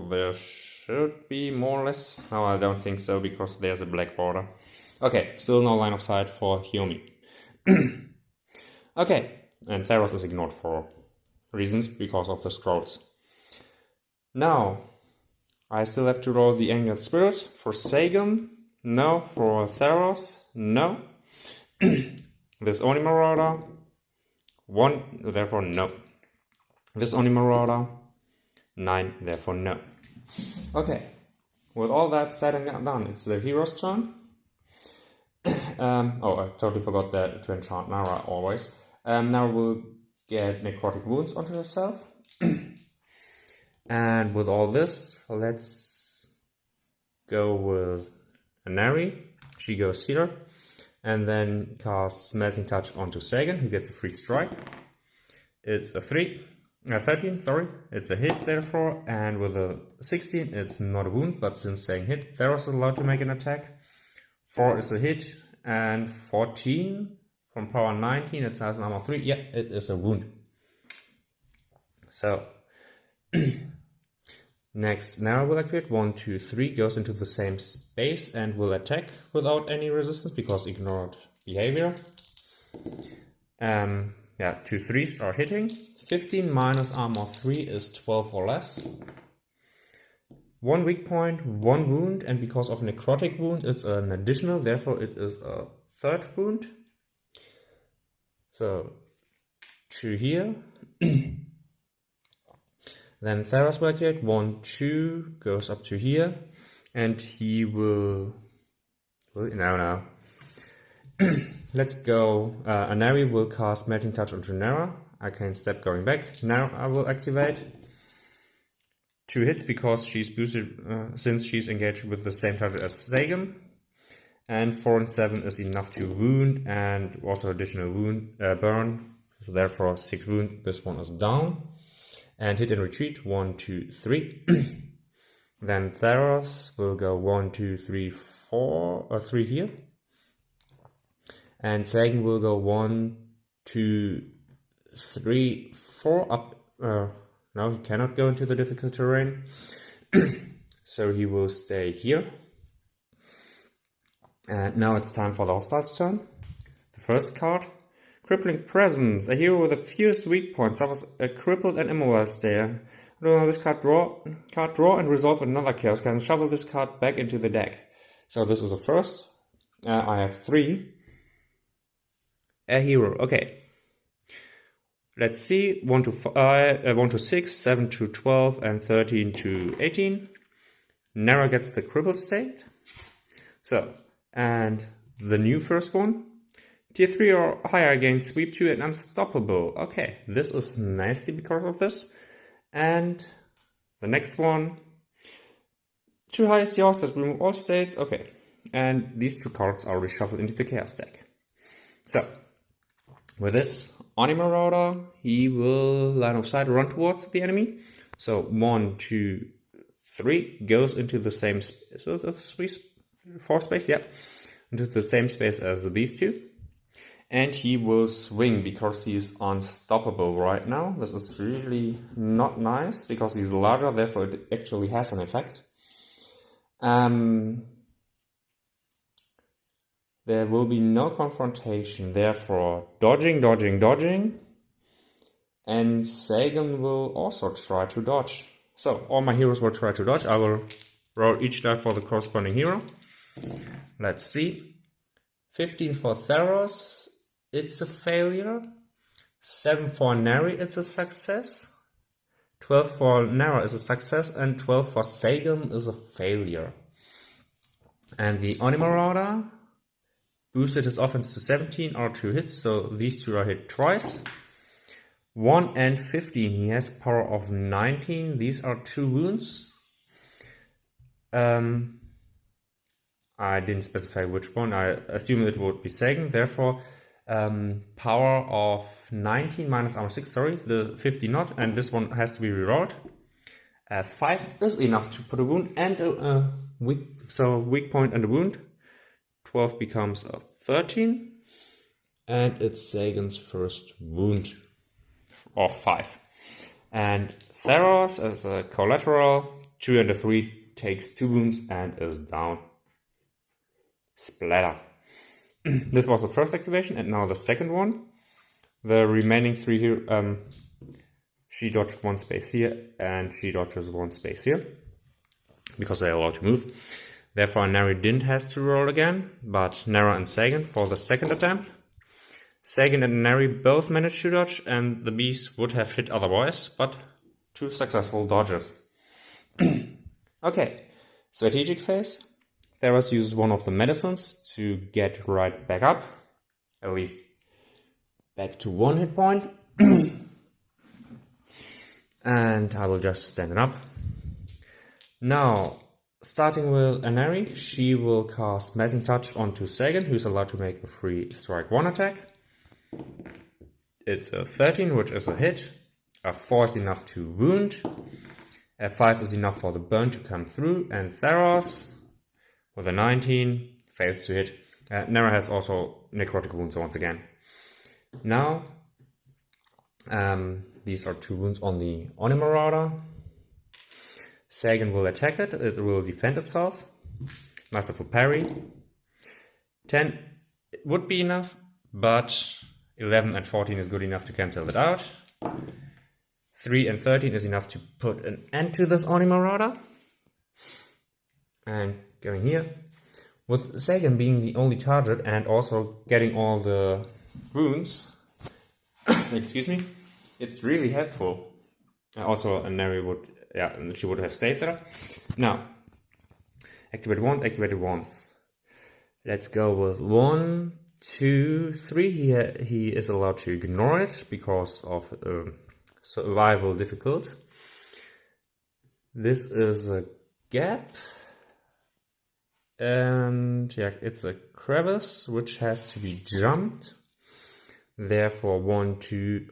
there should be more or less. No, I don't think so, because there's a black border. Okay, still no line of sight for Hyomi. Okay, and Theros is ignored for reasons because of the scrolls. Now, I still have to roll the Angered Spirit. For Sagan, no. For Theros, no. This Oni Marauder, 1, therefore no. This Oni Marauder, 9, therefore no. Okay, with all that said and done, it's the hero's turn. I totally forgot to enchant Nara always. Nara will get necrotic wounds onto herself. And with all this, let's go with Anari. She goes here. And then casts Melting Touch onto Sagan, who gets a free strike. It's a 13, sorry. It's a hit, therefore. And with a 16, it's not a wound, but since saying hit, Theros is allowed to make an attack. 4 is a hit. And 14 from power 19, it has an armor 3. Yeah, it is a wound. So, next, Nara will activate 1, 2, 3, goes into the same space and will attack without any resistance because ignored behavior. 2 3s are hitting. 15 minus armor 3 is 12 or less. 1 weak point, 1 wound, and because of necrotic wound, it's an additional, therefore it is a 3rd wound. So, 2 here. Then Theros will activate 1, 2, goes up to here, and he will no. Let's go. Anari will cast Melting Touch onto Nara. I can instead going back. Now I will activate 2 hits because she's boosted since she's engaged with the same target as Sagan. And 4 and 7 is enough to wound and also additional wound burn. So therefore 6 wound. This one is down. And hit and retreat 1, 2, 3. Then Theros will go 1, 2, 3, 4 or 3 here. And Sagan will go 1, 2, 3, 4 up. No, he cannot go into the difficult terrain. So he will stay here. And now it's time for the hostiles' turn. The first card. Crippling Presence. A hero with a fewest weak points suffers a crippled and immobilized stare. This card draw and resolve another chaos card and shuffle this card back into the deck. So this is the first. I have 3. A hero. Okay. Let's see. 1 to 5, 1 to 6, 7 to 12, and 13 to 18. Nara gets the crippled state. So, and the new first one. Tier 3 or higher gains sweep 2 and unstoppable. Okay, this is nasty because of this. And the next one. 2 highest yours that remove all states. Okay, and these 2 cards are reshuffled into the chaos deck. So, with this, Oni Marauder, he will line of sight run towards the enemy. So 1, 2, 3 goes into the same space. So the 4 space, yeah, into the same space as these 2. And he will swing because he is unstoppable right now. This is really not nice because he's larger, therefore it actually has an effect. There will be no confrontation, therefore dodging, dodging, dodging. And Sagan will also try to dodge. So all my heroes will try to dodge. I will roll each die for the corresponding hero. Let's see. 15 for Theros. It's a failure. 7 for Nari, it's a success. 12 for Nara is a success, and 12 for Sagan is a failure. And the Oni Marauder boosted his offense to 17 or 2 hits, so these 2 are hit twice. 1 and 15, he has a power of 19. These are 2 wounds. I didn't specify which one. I assume it would be Sagan, therefore power of 19 minus armor 6, sorry, the 50 not, and this one has to be rerolled. 5 is enough to put a wound and a weak point and a wound. 12 becomes a 13, and it's Sagan's first wound of 5. And Theros as a collateral, 2 and a 3 takes 2 wounds and is down. Splatter. This was the first activation, and now the second one. The remaining 3 here, she dodged 1 space here, and she dodges 1 space here, because they are allowed to move. Therefore, Nari didn't have to roll again, but Nara and Sagan for the second attempt. Sagan and Nari both managed to dodge, and the beast would have hit otherwise, but 2 successful dodges. Okay, strategic phase. Theros uses one of the medicines to get right back up, at least back to 1 hit point. And I will just stand it up. Now, starting with Anari, she will cast Melting Touch onto Sagan, who's allowed to make a free strike 1 attack. It's a 13, which is a hit. A 4 is enough to wound. A 5 is enough for the burn to come through. And Theros, with a 19, fails to hit. Nara has also necrotic wounds once again. Now, these are 2 wounds on the Oni Marauder. Sagan will attack it. It will defend itself. Masterful parry. 10 would be enough, but 11 and 14 is good enough to cancel it out. 3 and 13 is enough to put an end to this Oni Marauder. And going here, with Sagan being the only target and also getting all the wounds, excuse me, it's really helpful. Also, Neri would, she would have stayed there. Now, activate once. Let's go with 1, 2, 3. He is allowed to ignore it because of survival difficult. This is a gap. And yeah, it's a crevice which has to be jumped. Therefore, 1, 2,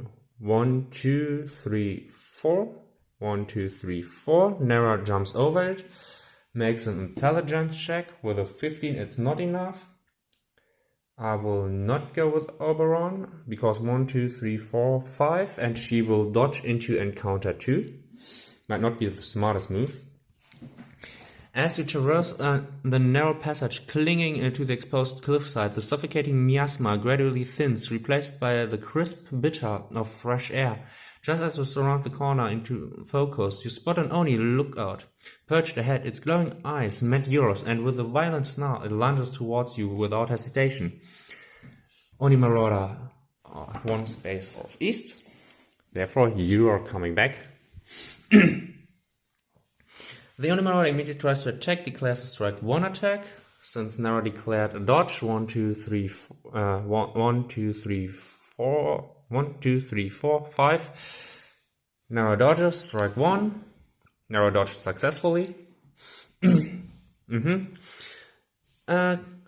3, 4. 1, 2, 3, 4. Nera jumps over it, makes an intelligence check. With a 15, it's not enough. I will not go with Oberon because 1, 2, 3, 4, 5, and she will dodge into encounter 2. Might not be the smartest move. As you traverse the narrow passage clinging to the exposed cliffside, the suffocating miasma gradually thins, replaced by the crisp bitter of fresh air. Just as you surround the corner into focus, you spot an Oni lookout. Perched ahead, its glowing eyes met yours, and with a violent snarl, it lunges towards you without hesitation. Oni Marauder at 1 space off east. Therefore, you are coming back. The Oni Marauder immediately tries to attack, declares a strike 1 attack. Since Nara declared a dodge, 1, 2, 3, 4, 1, 2, 3, 4, 1, 2, 3, 4, 5. Nara dodges, strike 1. Nara dodged successfully.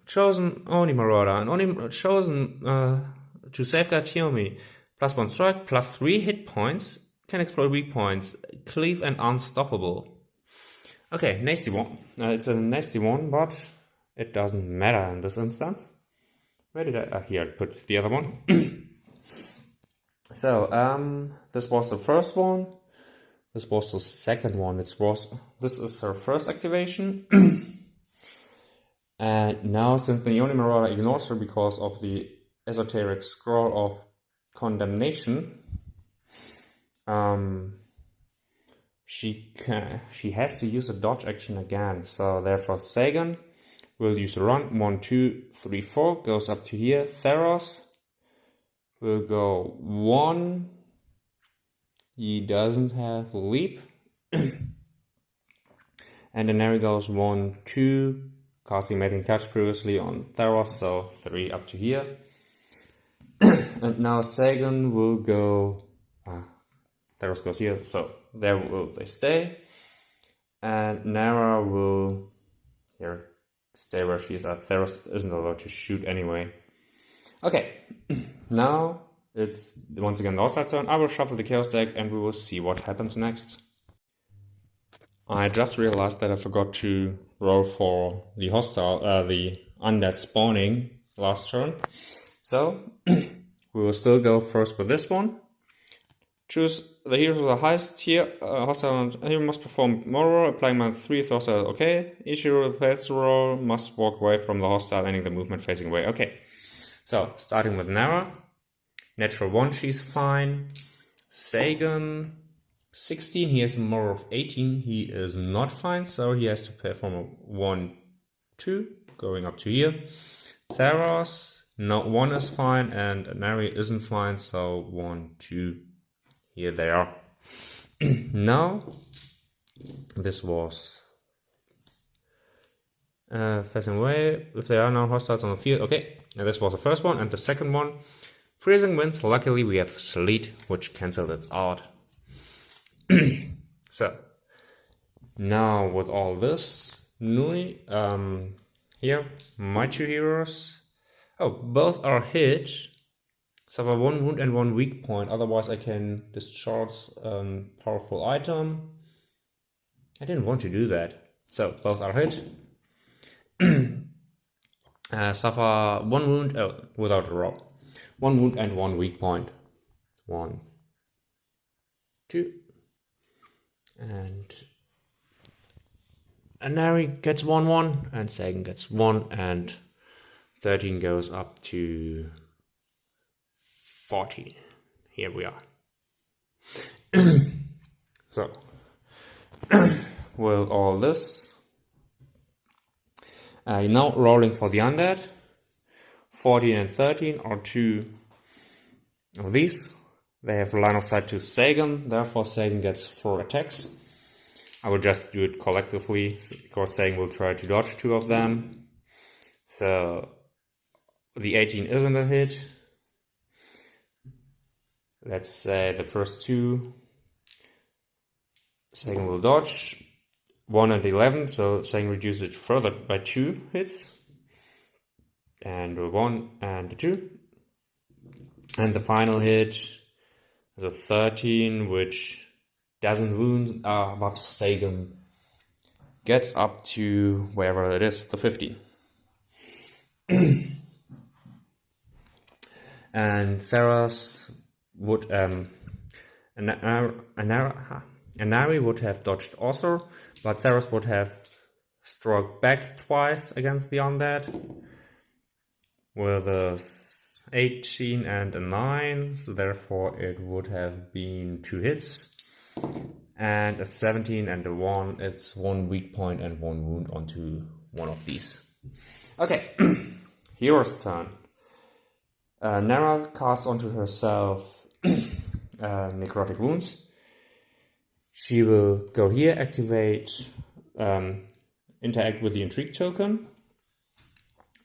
Chosen Oni Marauder. An Oni chosen to safeguard Hiomi. +1 strike, +3 hit points. Can exploit weak points. Cleave and unstoppable. Okay, nasty one. It's a nasty one, but it doesn't matter in this instance. Where did I... here, I put the other one. So, this was the first one. This was the second one. This is her first activation. And now, since the Oni Marauder ignores her because of the esoteric scroll of condemnation, she has to use a dodge action again. So therefore Sagan will use a run. 1, 2, 3, 4 goes up to here. Theros will go 1. He doesn't have leap. And then Neri goes 1, 2, casting Mating Touch previously on Theros, so 3 up to here. And now Sagan will go... Theros goes here, so there will they stay. And Nara will here stay where she is at. Theros isn't allowed to shoot anyway. Okay, now it's once again the hostile turn. I will shuffle the Chaos deck and we will see what happens next. I just realized that I forgot to roll for the the undead spawning last turn. So we will still go first with this one. Choose the hero with the highest tier hostile hero must perform more roll, applying my 3 hostile. Okay. Each hero with fails to roll must walk away from the hostile, ending the movement facing away. Okay. So starting with Nara. Natural 1, she's fine. Sagan 16, he has a moral of 18. He is not fine, so he has to perform a 1, 2, going up to here. Theros, no, 1 is fine, and Nari isn't fine, so 1, 2. Here they are. Now, this was facing away. If there are no hostiles on the field, okay. And this was the first one, and the second one, freezing winds. Luckily, we have sleet, which cancelled it out. So, now with all this, Nui, here, my 2 heroes. Oh, both are hit. Suffer 1 wound and 1 weak point, otherwise I can discharge a powerful item. I didn't want to do that. So, both are hit. Suffer 1 wound, without a roll. 1 wound and 1 weak point. 1, 2. And Nari gets 1, 1, and Sagan gets 1, and 13 goes up to 14. Here we are. So, with all this, now rolling for the undead. 14 and 13 are 2 of these. They have line of sight to Sagan, therefore Sagan gets 4 attacks. I will just do it collectively, because Sagan will try to dodge 2 of them. So the 18 isn't a hit. Let's say the first 2, Sagan will dodge. 1 and 11, so Sagan reduces it further by 2 hits. And a 1 and a 2. And the final hit is a 13, which doesn't wound, but Sagan gets up to wherever it is, the 15. And Theros would Anari would have dodged also, but Theros would have struck back twice against the undead with a 18 and a 9, so therefore it would have been 2 hits. And a 17 and a 1, it's 1 weak point and 1 wound onto one of these. Okay, Hero's turn. Nara casts onto herself necrotic wounds. She will go here, activate, interact with the intrigue token.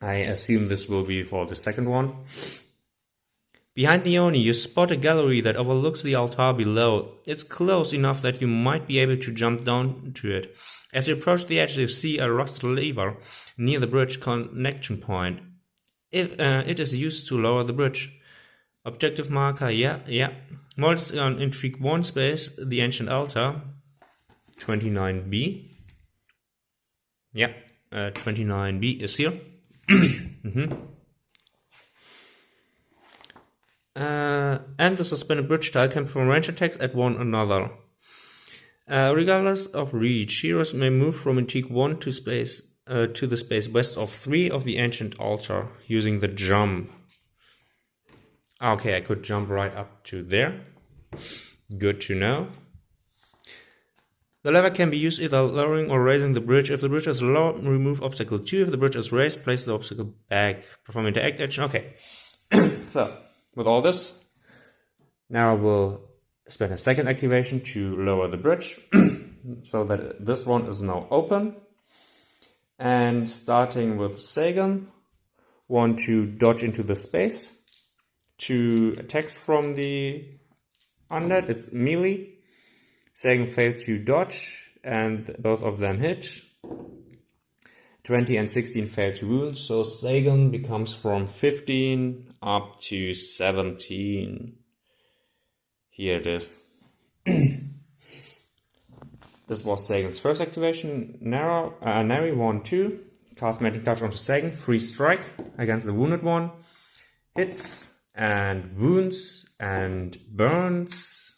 I assume this will be for the second one. Behind the Oni, you spot a gallery that overlooks the altar below. It's close enough that you might be able to jump down to it. As you approach the edge, you see a rusted lever near the bridge connection point. It is used to lower the bridge. Objective marker, yeah. Molds on Intrigue 1 space, the Ancient Altar, 29B. Yeah, 29B is here. And the suspended bridge tile can perform range attacks at one another. Regardless of reach, heroes may move from Intrigue 1 to the space west of 3 of the Ancient Altar using the jump. Okay, I could jump right up to there. Good to know. The lever can be used either lowering or raising the bridge. If the bridge is lowered, remove obstacle 2. If the bridge is raised, place the obstacle back. Perform interact action. Okay. So, with all this, now we'll spend a second activation to lower the bridge. So that this one is now open. And starting with Sagan, want to dodge into the space. 2 attacks from the undead, it's melee. Sagan failed to dodge, and both of them hit. 20 and 16 failed to wound, so Sagan becomes from 15 up to 17. Here it is. This was Sagan's first activation. Nari 1-2. Cast Magic Touch onto Sagan. Free strike against the wounded one. Hits and wounds and burns.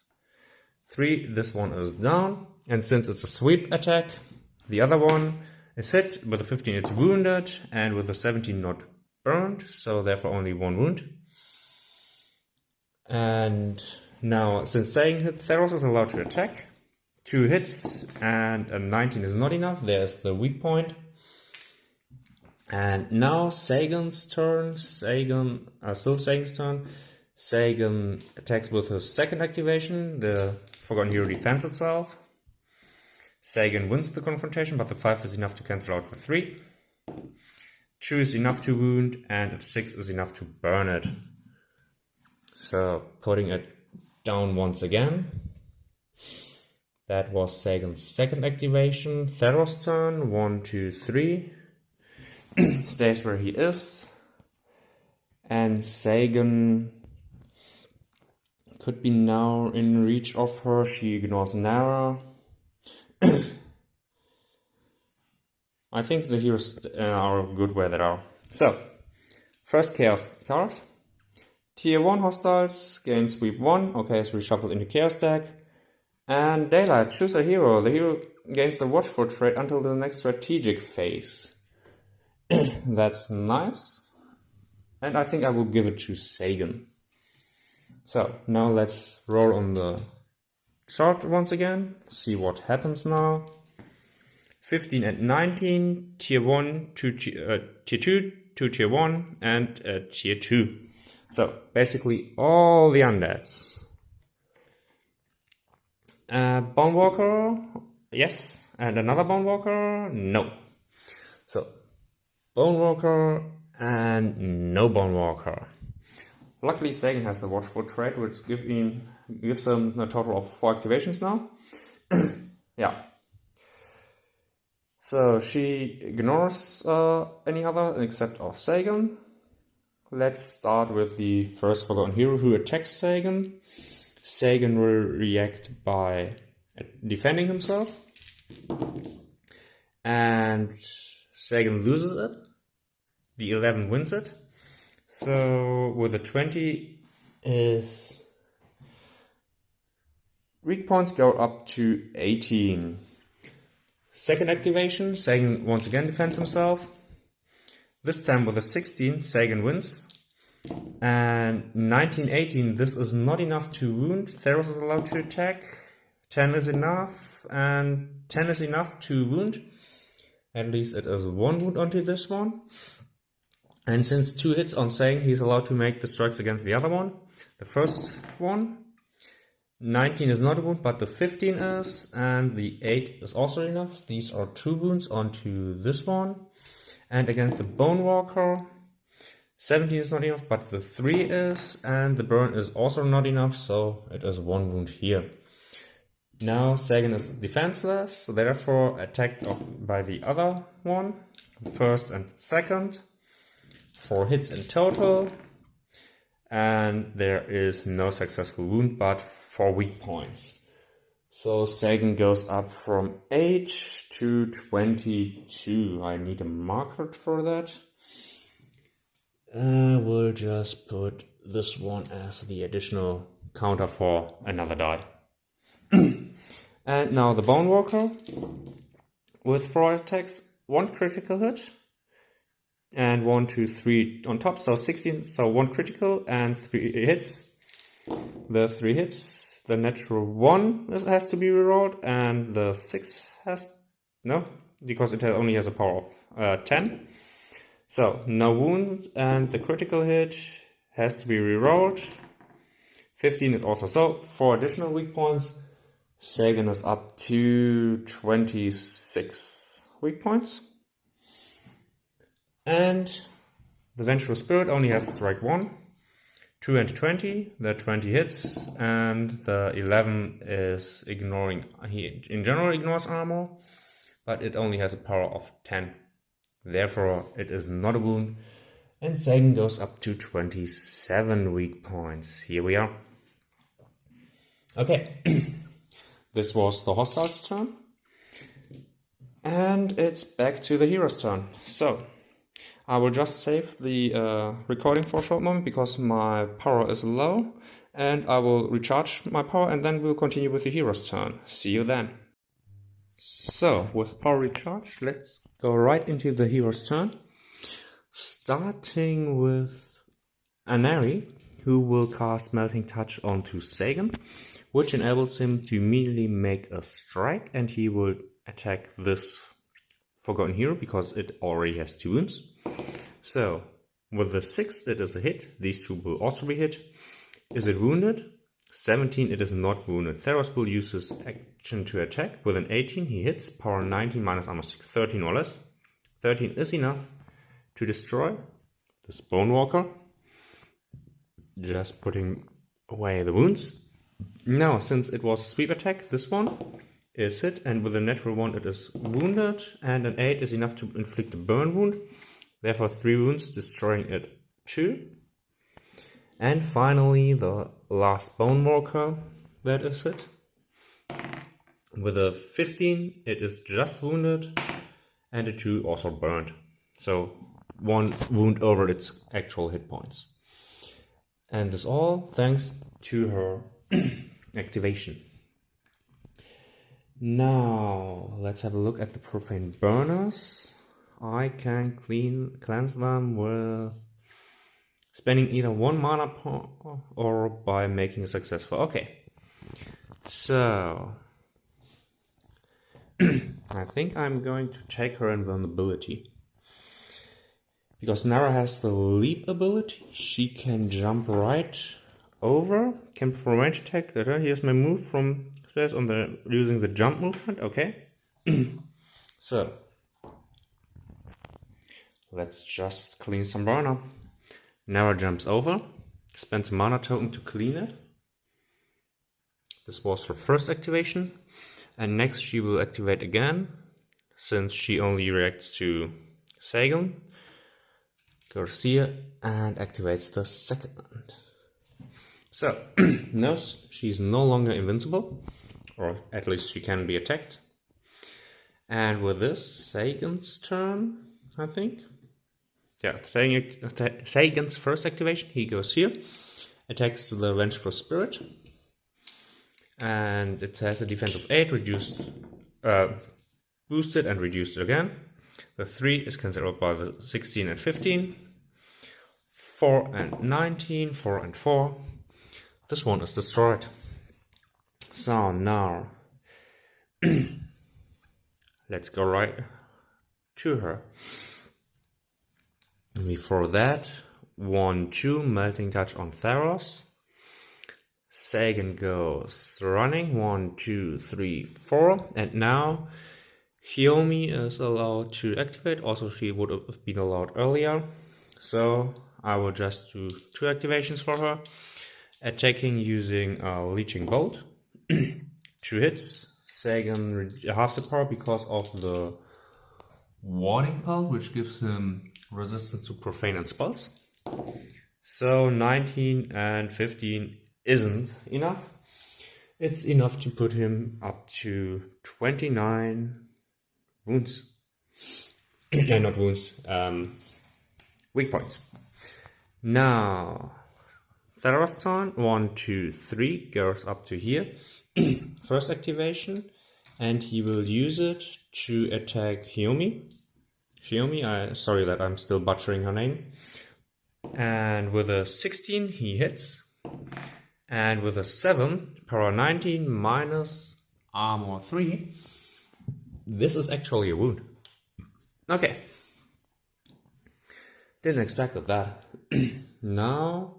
3, this one is down. And since it's a sweep attack, the other one is hit. With a 15 it's wounded, and with a 17 not burned, so therefore only 1 wound. And now, since Sagan hit, Theros is allowed to attack. 2 hits and a 19 is not enough. There's the weak point. And now Sagan's turn. Still Sagan's turn. Sagan attacks with his second activation. The Forgotten Hero defends itself. Sagan wins the confrontation, but the 5 is enough to cancel out the 3. 2 is enough to wound, and 6 is enough to burn it. So, putting it down once again. That was Sagan's second activation. Theros' turn. 1, 2, 3. Stays where he is. And Sagan could be now in reach of her. She ignores Nara. I think the heroes are good where they are. So, first Chaos card. Tier 1 hostiles gain sweep 1. Okay, it's reshuffled into Chaos deck. And Daylight, choose a hero. The hero gains the Watchful trait until the next strategic phase. That's nice. And I think I will give it to Sagan. So, now let's roll on the chart once again. See what happens now. 15 and 19, tier 1 to tier 2 to tier 1 and tier 2. So, basically all the undeads Bone Walker, yes. And another Bone Walker, no. So, Bone Walker and no Bone Walker. Luckily, Sagan has a watchful trait, which gives him a total of 4 activations now. Yeah. So she ignores any other except of Sagan. Let's start with the first Forgotten Hero who attacks Sagan. Sagan will react by defending himself. And Sagan loses it. The 11 wins it. So with a 20 his weak points go up to 18. Second activation, Sagan once again defends himself. This time with a 16, Sagan wins. And 19-18, this is not enough to wound. Theros is allowed to attack. 10 is enough, and 10 is enough to wound. At least it is 1 wound onto this one. And since 2 hits on Sagan, he's allowed to make the strikes against the other one. The first one, 19 is not a wound, but the 15 is, and the 8 is also enough. These are 2 wounds onto this one. And against the Bone Walker, 17 is not enough, but the 3 is, and the burn is also not enough, so it is 1 wound here. Now Sagan is defenseless, therefore attacked by the other one, first and second. 4 hits in total, and there is no successful wound, but 4 weak points. So Sagan goes up from 8 to 22. I need a marker for that. We'll just put this one as the additional counter for another die. And now the Bone Walker with 4 attacks, 1 critical hit, and 1, 2, 3 on top, so 16, so 1 critical and 3 hits. The 3 hits, the natural 1 has to be rerolled, and the 6 no, because it only has a power of 10. So, no wound, and the critical hit has to be rerolled. 15 is also so. 4 additional weak points. Sagan is up to 26 weak points. And the Vengeful Spirit only has strike 1. 2 and 20. The 20 hits, and the 11 is ignoring. He in general ignores armor, but it only has a power of 10. Therefore, it is not a wound, and Sagan goes up to 27 weak points. Here we are. Okay, this was the hostile's turn, and it's back to the hero's turn. So, I will just save the recording for a short moment because my power is low, and I will recharge my power, and then we'll continue with the hero's turn. See you then. So, with power recharged, let's go right into the hero's turn, starting with Anari, who will cast Melting Touch onto Sagan, which enables him to immediately make a strike, and he will attack this Forgotten Hero because it already has 2 wounds. So, with the 6, it is a hit. These 2 will also be hit. Is it wounded? 17, it is not wounded. Theros will use his action to attack. With an 18, he hits. Power 19 minus armor 6, 13 or less. 13 is enough to destroy this Bone Walker. Just putting away the wounds. Now, since it was a sweep attack, this one is hit. And with a natural 1, it is wounded. And an 8 is enough to inflict a burn wound. Therefore, 3 wounds, destroying it 2. And finally, the last Bone Walker that is hit. With a 15, it is just wounded, and a 2 also burned. So 1 wound over its actual hit points. And this all thanks to her activation. Now, let's have a look at the Profane Burners. I can cleanse them with spending either 1 mana or by making it successful. Okay, so I think I'm going to take her invulnerability. Because Nara has the leap ability, she can jump right over, can perform range attack. Here's my move from space on using the jump movement. Okay. So let's just clean some mana. Nara jumps over, spends a mana token to clean it. This was her first activation, and next she will activate again, since she only reacts to Sagan. Goes here and activates the second. So, no, she's no longer invincible, or at least she can be attacked. And with this, Sagan's turn, I think. Yeah, Sagan's first activation, he goes here, attacks the Vengeful Spirit, and it has a defense of 8, boosted and reduced again. The 3 is cancelled by the 16 and 15, 4 and 19, 4 and 4. This one is destroyed. So now, let's go right to her. Before that, 1-2 Melting Touch on Theros. Sagan goes running, 1, 2, 3, 4, and now Hiomi is allowed to activate. Also, she would have been allowed earlier, so I will just do 2 activations for her. Attacking using Leeching Bolt, 2 hits. Sagan halves the power because of the Warding Pelt, which gives him resistance to profane and spells. So 19 and 15 isn't enough. It's enough to put him up to 29 wounds. Not wounds, weak points. Now, Theros turn, 1, 2, 3, goes up to here. First activation, and he will use it to attack Hiomi. Sorry that I'm still butchering her name. And with a 16, he hits. And with a 7, power 19 minus armor 3, this is actually a wound. Okay. Didn't expect that. Now,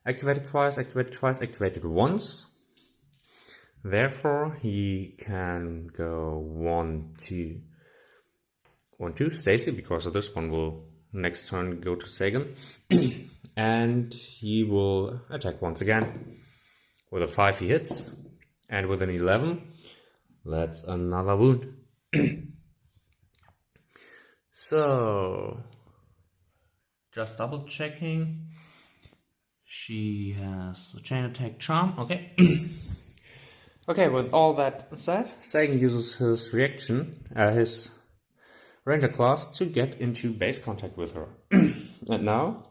activated twice, activated once. Therefore, he can go 1, 2, 1, 2, Stacy, because this one will next turn go to Sagan. And he will attack once again. With a 5 he hits, and with an 11, that's another wound. So, just double checking. She has a chain attack charm, okay. Okay, with all that said, Sagan uses his reaction, his ranger class, to get into base contact with her. And now,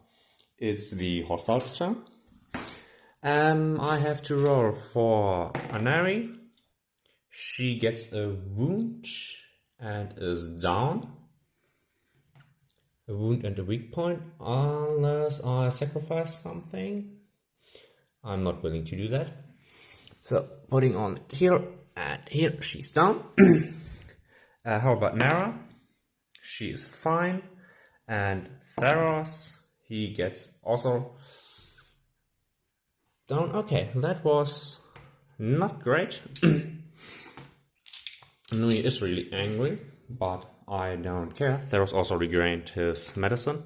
it's the hostile turn. I have to roll for Anari. She gets a wound and is down. A wound and a weak point, unless I sacrifice something. I'm not willing to do that. So, putting on it here, and here she's down. How about Nara? She is fine. And Theros, he gets also down. Okay, that was not great. Nui is really angry, but I don't care. Theros also regained his medicine.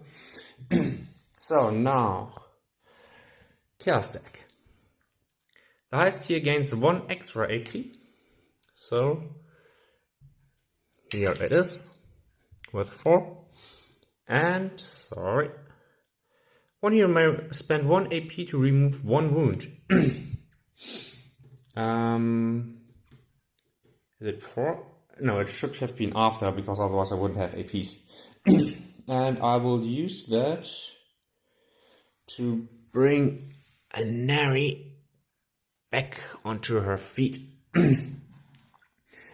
So now, Chaos deck. The highest tier gains 1 extra AP. So, here it is, with 4. And, sorry, one hero may spend 1 AP to remove 1 wound. Is it 4? No, it should have been after, because otherwise I wouldn't have APs. And I will use that to bring Anari back onto her feet. And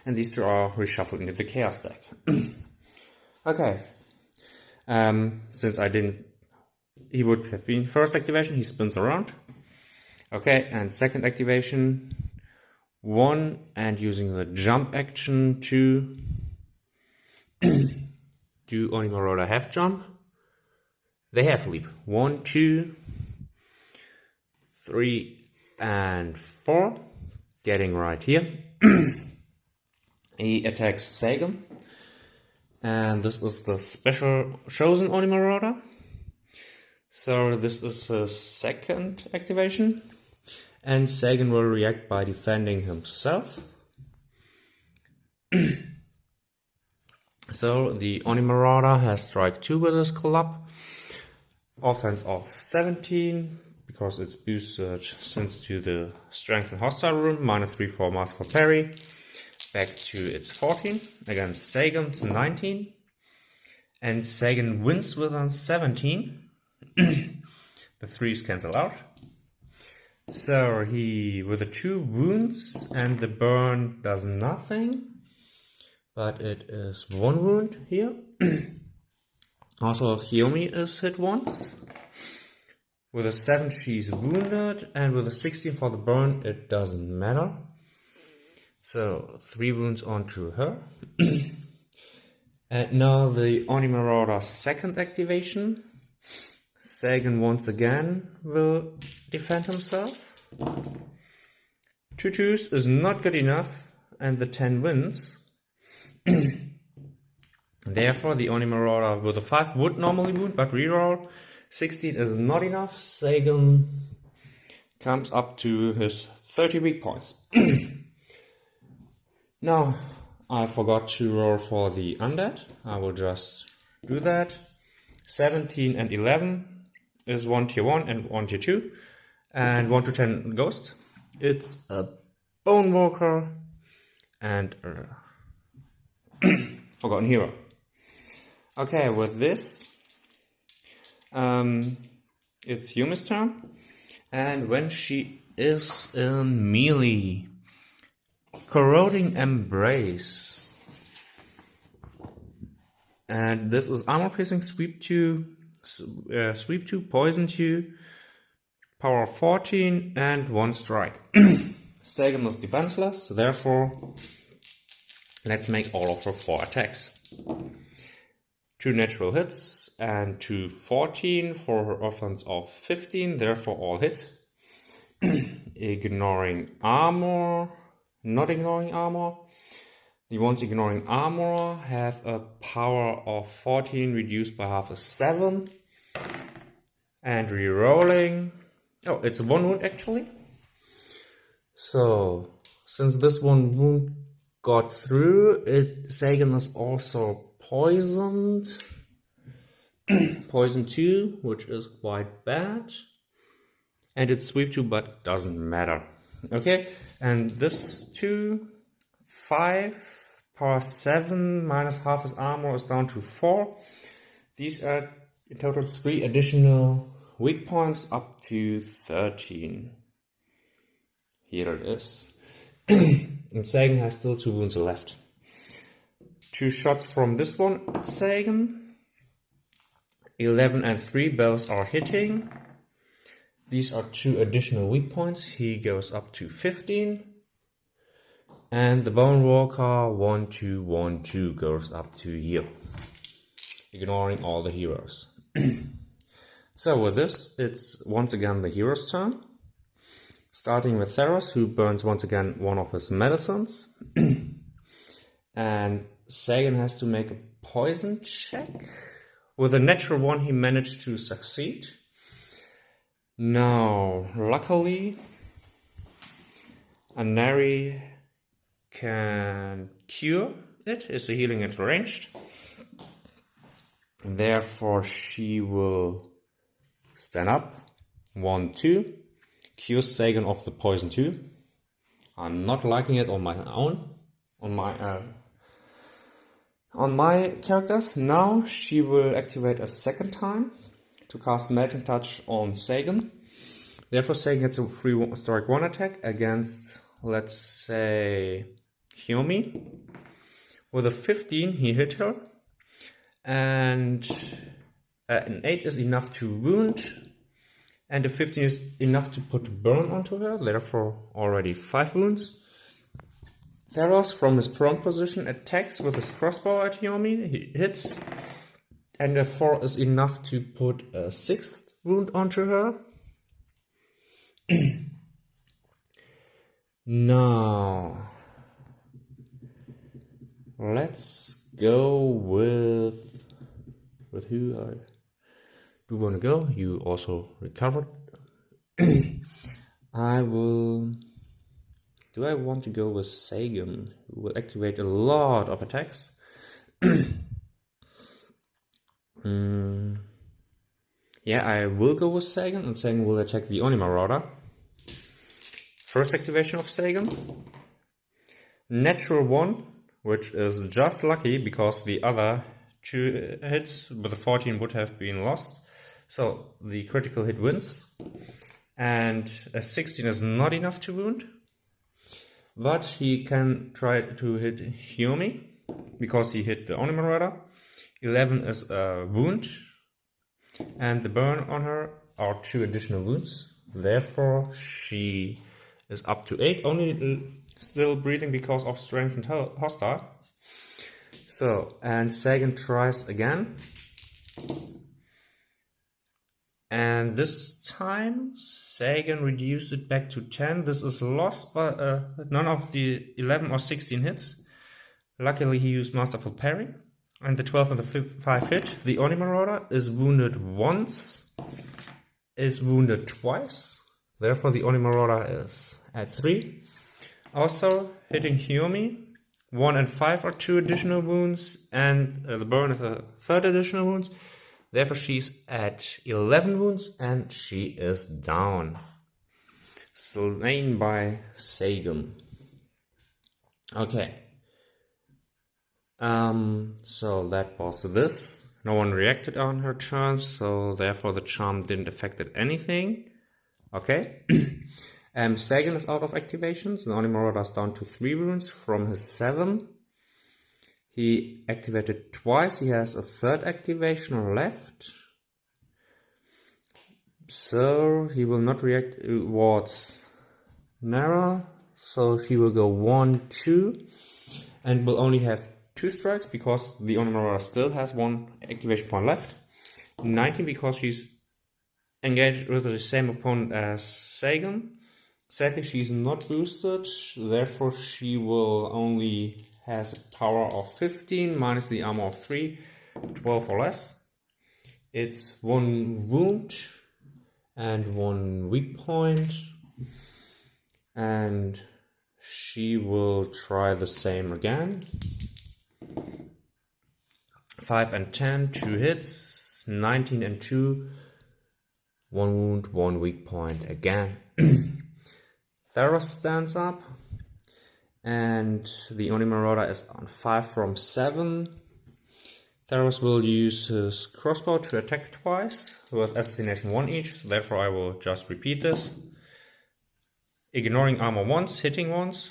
these two are reshuffled into the Chaos deck. Okay. Since I didn't... He would have been first activation, he spins around. Okay, and second activation, 1, and using the jump action to do Onimaroda half jump. They have leap. 1, 2, 3, and 4. getting right here. He attacks Sagan, and this is the special chosen Oni Marauder. So this is his second activation, and Sagan will react by defending himself. So the Oni Marauder has strike 2 with his club, offense of 17, because it's boosted since to the strength and hostile rune, -3 for mask for parry, back to its 14, against Sagan's 19, and Sagan wins with a 17. The 3s cancel out. So he, with the 2 wounds, and the burn does nothing, but it is 1 wound here. Also, Hyomi is hit once. With a 7 she's wounded, and with a 16 for the burn it doesn't matter. So 3 wounds onto her. And now the Oni Marauder's second activation. Sagan once again will defend himself. 2 2s is not good enough, and the 10 wins. Therefore, the Oni Marauder with a 5 would normally wound, but reroll. 16 is not enough. Sagan comes up to his 30 weak points. Now, I forgot to roll for the undead. I will just do that. 17 and 11 is 1 tier 1 and 1 tier 2. And 1 to 10 ghost. It's a Bone Walker and Forgotten Hero. Okay, with this, it's Yumi's turn, and when she is in melee, Corroding Embrace, and this is armor piercing, sweep 2, poison 2, power 14, and 1 strike. Sagan is defenseless, therefore let's make all of her 4 attacks. 2 natural hits and 2 14 for her offense of 15, therefore all hits. Ignoring armor, not ignoring armor. The ones ignoring armor have a power of 14 reduced by half a 7. And rerolling. Oh, it's 1 wound actually. So, since this 1 wound got through, Sagan is also poisoned. Poison 2, which is quite bad. And it's sweep 2, but doesn't matter. Okay, and this 2, 5, power 7, minus half his armor is down to 4. These are in total 3 additional weak points up to 13. Here it is. And Sagan has still 2 wounds left. 2 shots from this one at Sagan. 11 and 3 both are hitting. These are 2 additional weak points. He goes up to 15. And the Bone Walker 1 2 1 2 goes up to here, ignoring all the heroes. So with this, it's once again the hero's turn. Starting with Theros, who burns once again one of his medicines. And Sagan has to make a poison check. With a natural 1, he managed to succeed. Now, luckily, Anari can cure it. It's a healing at ranged. Therefore, she will stand up. 1 2. Cure Sagan of the poison 2. I'm not liking it on my own. On my characters. Now she will activate a second time to cast Melting Touch on Sagan. Therefore, Sagan gets a free strike 1 attack against, let's say, Hyomi. With a 15, he hit her. And an 8 is enough to wound. And a 15 is enough to put burn onto her. Therefore, already 5 wounds. Theros, from his prone position, attacks with his crossbow at Hyomi. He hits. And a 4 is enough to put a 6th wound onto her. Now, let's go with who I do want to go. You also recovered. I will. Do I want to go with Sagan, who will activate a lot of attacks? Yeah, I will go with Sagan, and Sagan will attack the Oni Marauder. First activation of Sagan. Natural 1, which is just lucky because the other 2 hits with a 14 would have been lost. So the critical hit wins. And a 16 is not enough to wound. But he can try to hit Hyomi because he hit the Oni Marauder. 11 is a wound. And the burn on her are 2 additional wounds. Therefore, she is up to 8. Only still breathing because of strength and hostile. So, and Sagan tries again. And this time, Sagan reduced it back to 10. This is lost by none of the 11 or 16 hits. Luckily, he used Masterful Parry. And the 12 and the 5 hit. The Oni Marauder is wounded once, is wounded twice. Therefore, the Oni Marauder is at 3. Also, hitting Hyomi, 1 and 5 are 2 additional wounds, and the burn is a 3rd additional wound. Therefore, she's at 11 wounds, and she is down. Slain by Sagan. Okay. So that was this. No one reacted on her turn, so therefore the charm didn't affect anything. Okay. Sagan is out of activations. The Oni Marauder is down to 3 wounds from his 7. He activated twice. He has a 3rd activation left. So he will not react towards Nara. So she will go 1, 2, and will only have 2 strikes because the Oni Marauder still has 1 activation point left. 19 because she's engaged with the same opponent as Sagan. Sadly, she's not boosted, therefore she will only has a power of 15 minus the armor of 3, 12 or less. It's 1 wound and 1 weak point, and she will try the same again. 5 and 10, 2 hits, 19 and 2, 1 wound, 1 weak point again. Theros stands up, and the Oni Marauder is on 5 from 7. Theros will use his crossbow to attack twice, with assassination 1 each, so therefore I will just repeat this. Ignoring armor once, hitting once,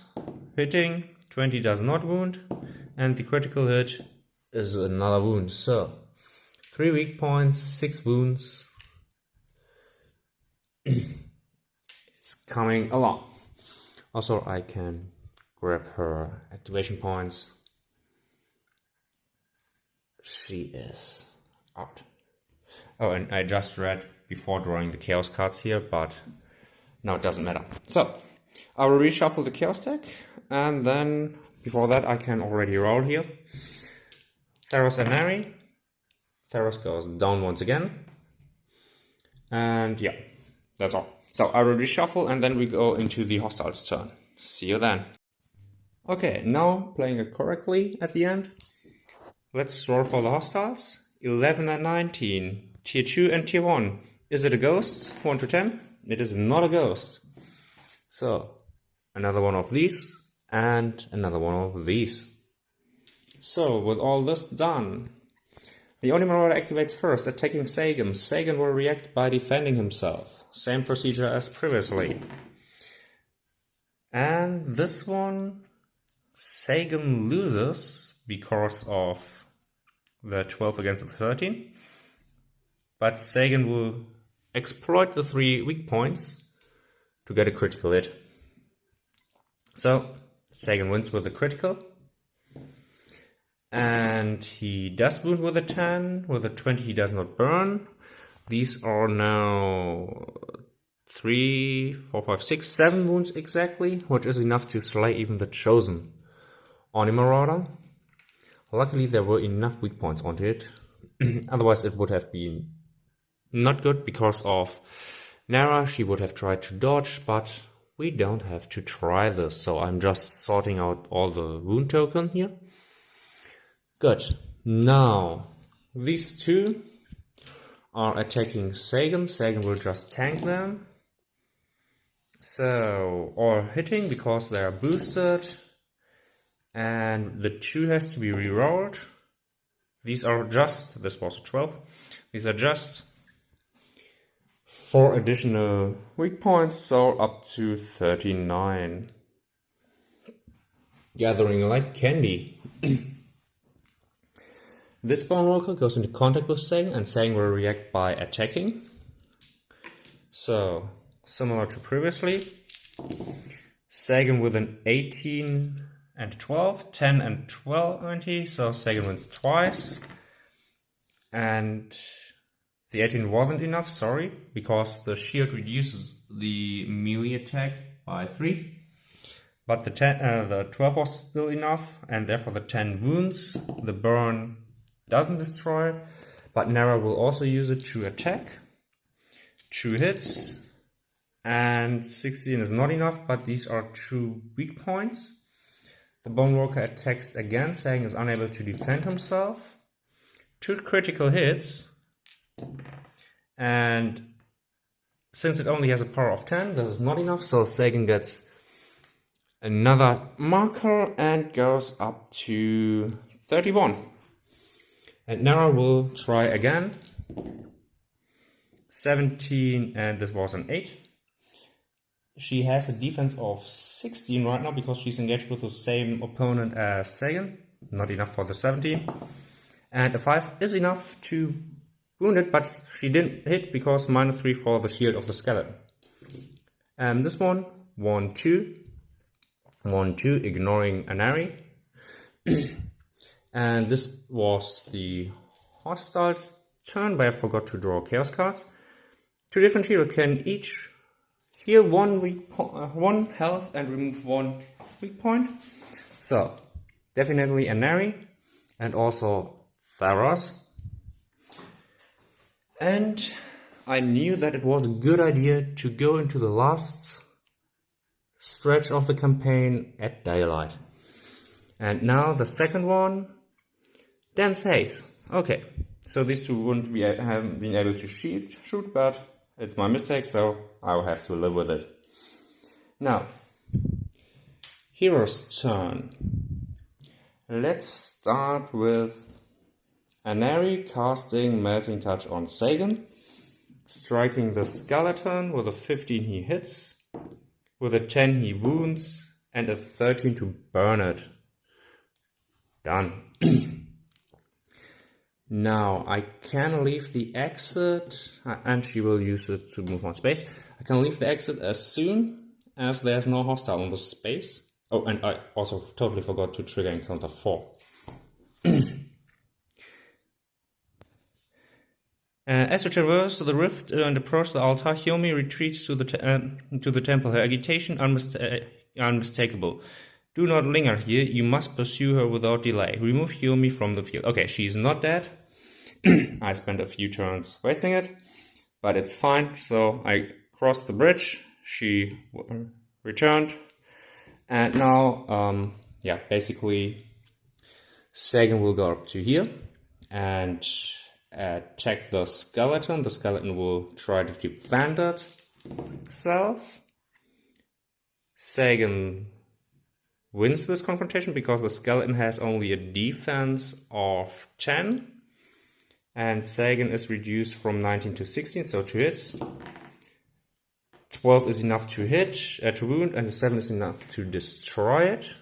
hitting, 20 does not wound, and the critical hit is another wound. So, 3 weak points, 6 wounds. It's coming along. Also, I can grab her activation points. She is out. Oh, and I just read before drawing the chaos cards here, but now it doesn't matter. So, I will reshuffle the chaos deck, and then before that I can already roll here. Theros and Nari. Theros goes down once again. And yeah, that's all. So I will reshuffle and then we go into the hostiles turn. See you then. Okay, now playing it correctly at the end. Let's roll for the hostiles. 11 and 19. Tier 2 and Tier 1. Is it a ghost? 1 to 10? It is not a ghost. So, another one of these and another one of these. So, with all this done, the Oni Marauder activates first, attacking Sagan. Sagan will react by defending himself. Same procedure as previously. And this one, Sagan loses because of the 12 against the 13. But Sagan will exploit the 3 weak points to get a critical hit. So, Sagan wins with a critical. And he does wound with a 10. With a 20 he does not burn. These are now 3, 4, 5, 6, 7 wounds exactly, which is enough to slay even the Chosen Oni Marauder. Luckily there were enough weak points onto it, otherwise it would have been not good because of Nara. She would have tried to dodge, but we don't have to try this, so I'm just sorting out all the wound token here. Good. Now, these two are attacking Sagan. Sagan will just tank them. So, or hitting because they are boosted. And the 2 has to be rerolled. These are just, this was a 12. These are just 4 additional weak points, so up to 39. Gathering like candy. This Bone Walker goes into contact with Sagan, and Sagan will react by attacking. So, similar to previously. Sagan with an 18 and 12, 10 and 12 20, so Sagan wins twice. And the 18 wasn't enough, sorry, because the shield reduces the melee attack by 3. But the 12 was still enough, and therefore the 10 wounds. The burn doesn't destroy, but Nara will also use it to attack. 2 hits, and 16 is not enough, but these are 2 weak points. The Bone Walker attacks again, Sagan is unable to defend himself. 2 critical hits, and since it only has a power of 10, this is not enough, so Sagan gets another marker and goes up to 31. And Nara will try again. 17, and this was an 8. She has a defense of 16 right now because she's engaged with the same opponent as Sagan. Not enough for the 17. And a 5 is enough to wound it, but she didn't hit because -3 for the shield of the skeleton. And this one, 1, 2. 1, 2, ignoring Anari. And this was the hostiles' turn, but I forgot to draw chaos cards. 2 different heroes can each heal 1 health and remove 1 weak point. So, definitely Anari and also Tharos. And I knew that it was a good idea to go into the last stretch of the campaign at daylight. And now the second one, Dense Haze. Okay, so these two wouldn't have been able to shoot, but it's my mistake, so I'll have to live with it. Now, hero's turn. Let's start with Anari casting Melting Touch on Sagan, striking the skeleton. With a 15 he hits, with a 10 he wounds, and a 13 to burn it. Done. Now I can leave the exit, and she will use it to move on space. I can leave the exit as soon as there's no hostile on the space. Oh, and I also totally forgot to trigger encounter 4. As you traverse the rift and approach the altar, Hyomi retreats to the temple. Her agitation unmistakable. Do not linger here. You must pursue her without delay. Remove Hyomi from the field. Okay, she's not dead. I spent a few turns wasting it, but it's fine. So I crossed the bridge. She returned, and now, basically, Sagan will go up to here and attack the skeleton. The skeleton will try to defend itself. Sagan wins this confrontation because the skeleton has only a defense of 10, and Sagan is reduced from 19 to 16, so 2 hits. 12 is enough to hit, to wound, and 7 is enough to destroy it.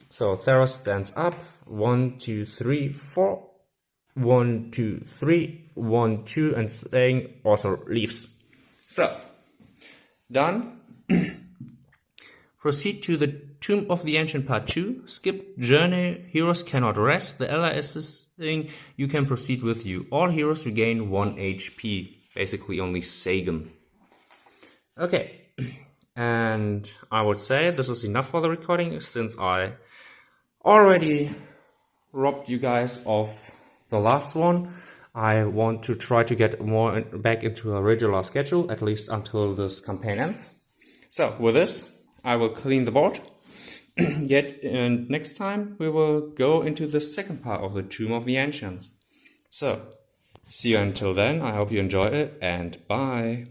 So Theros stands up. 1, 2, 3, 4. 1, 2, 3. 1, 2, and Sagan also leaves. So, done. Proceed to the Tomb of the Ancient Part 2. Skip journey. Heroes cannot rest. The ally assisting you can proceed with you. All heroes regain 1 HP. Basically only Sagan. Okay, and I would say this is enough for the recording, since I already robbed you guys of the last one. I want to try to get more back into a regular schedule, at least until this campaign ends. So with this, I will clean the board. And next time we will go into the second part of the Tomb of the Ancients. So, see you until then. I hope you enjoy it, and bye.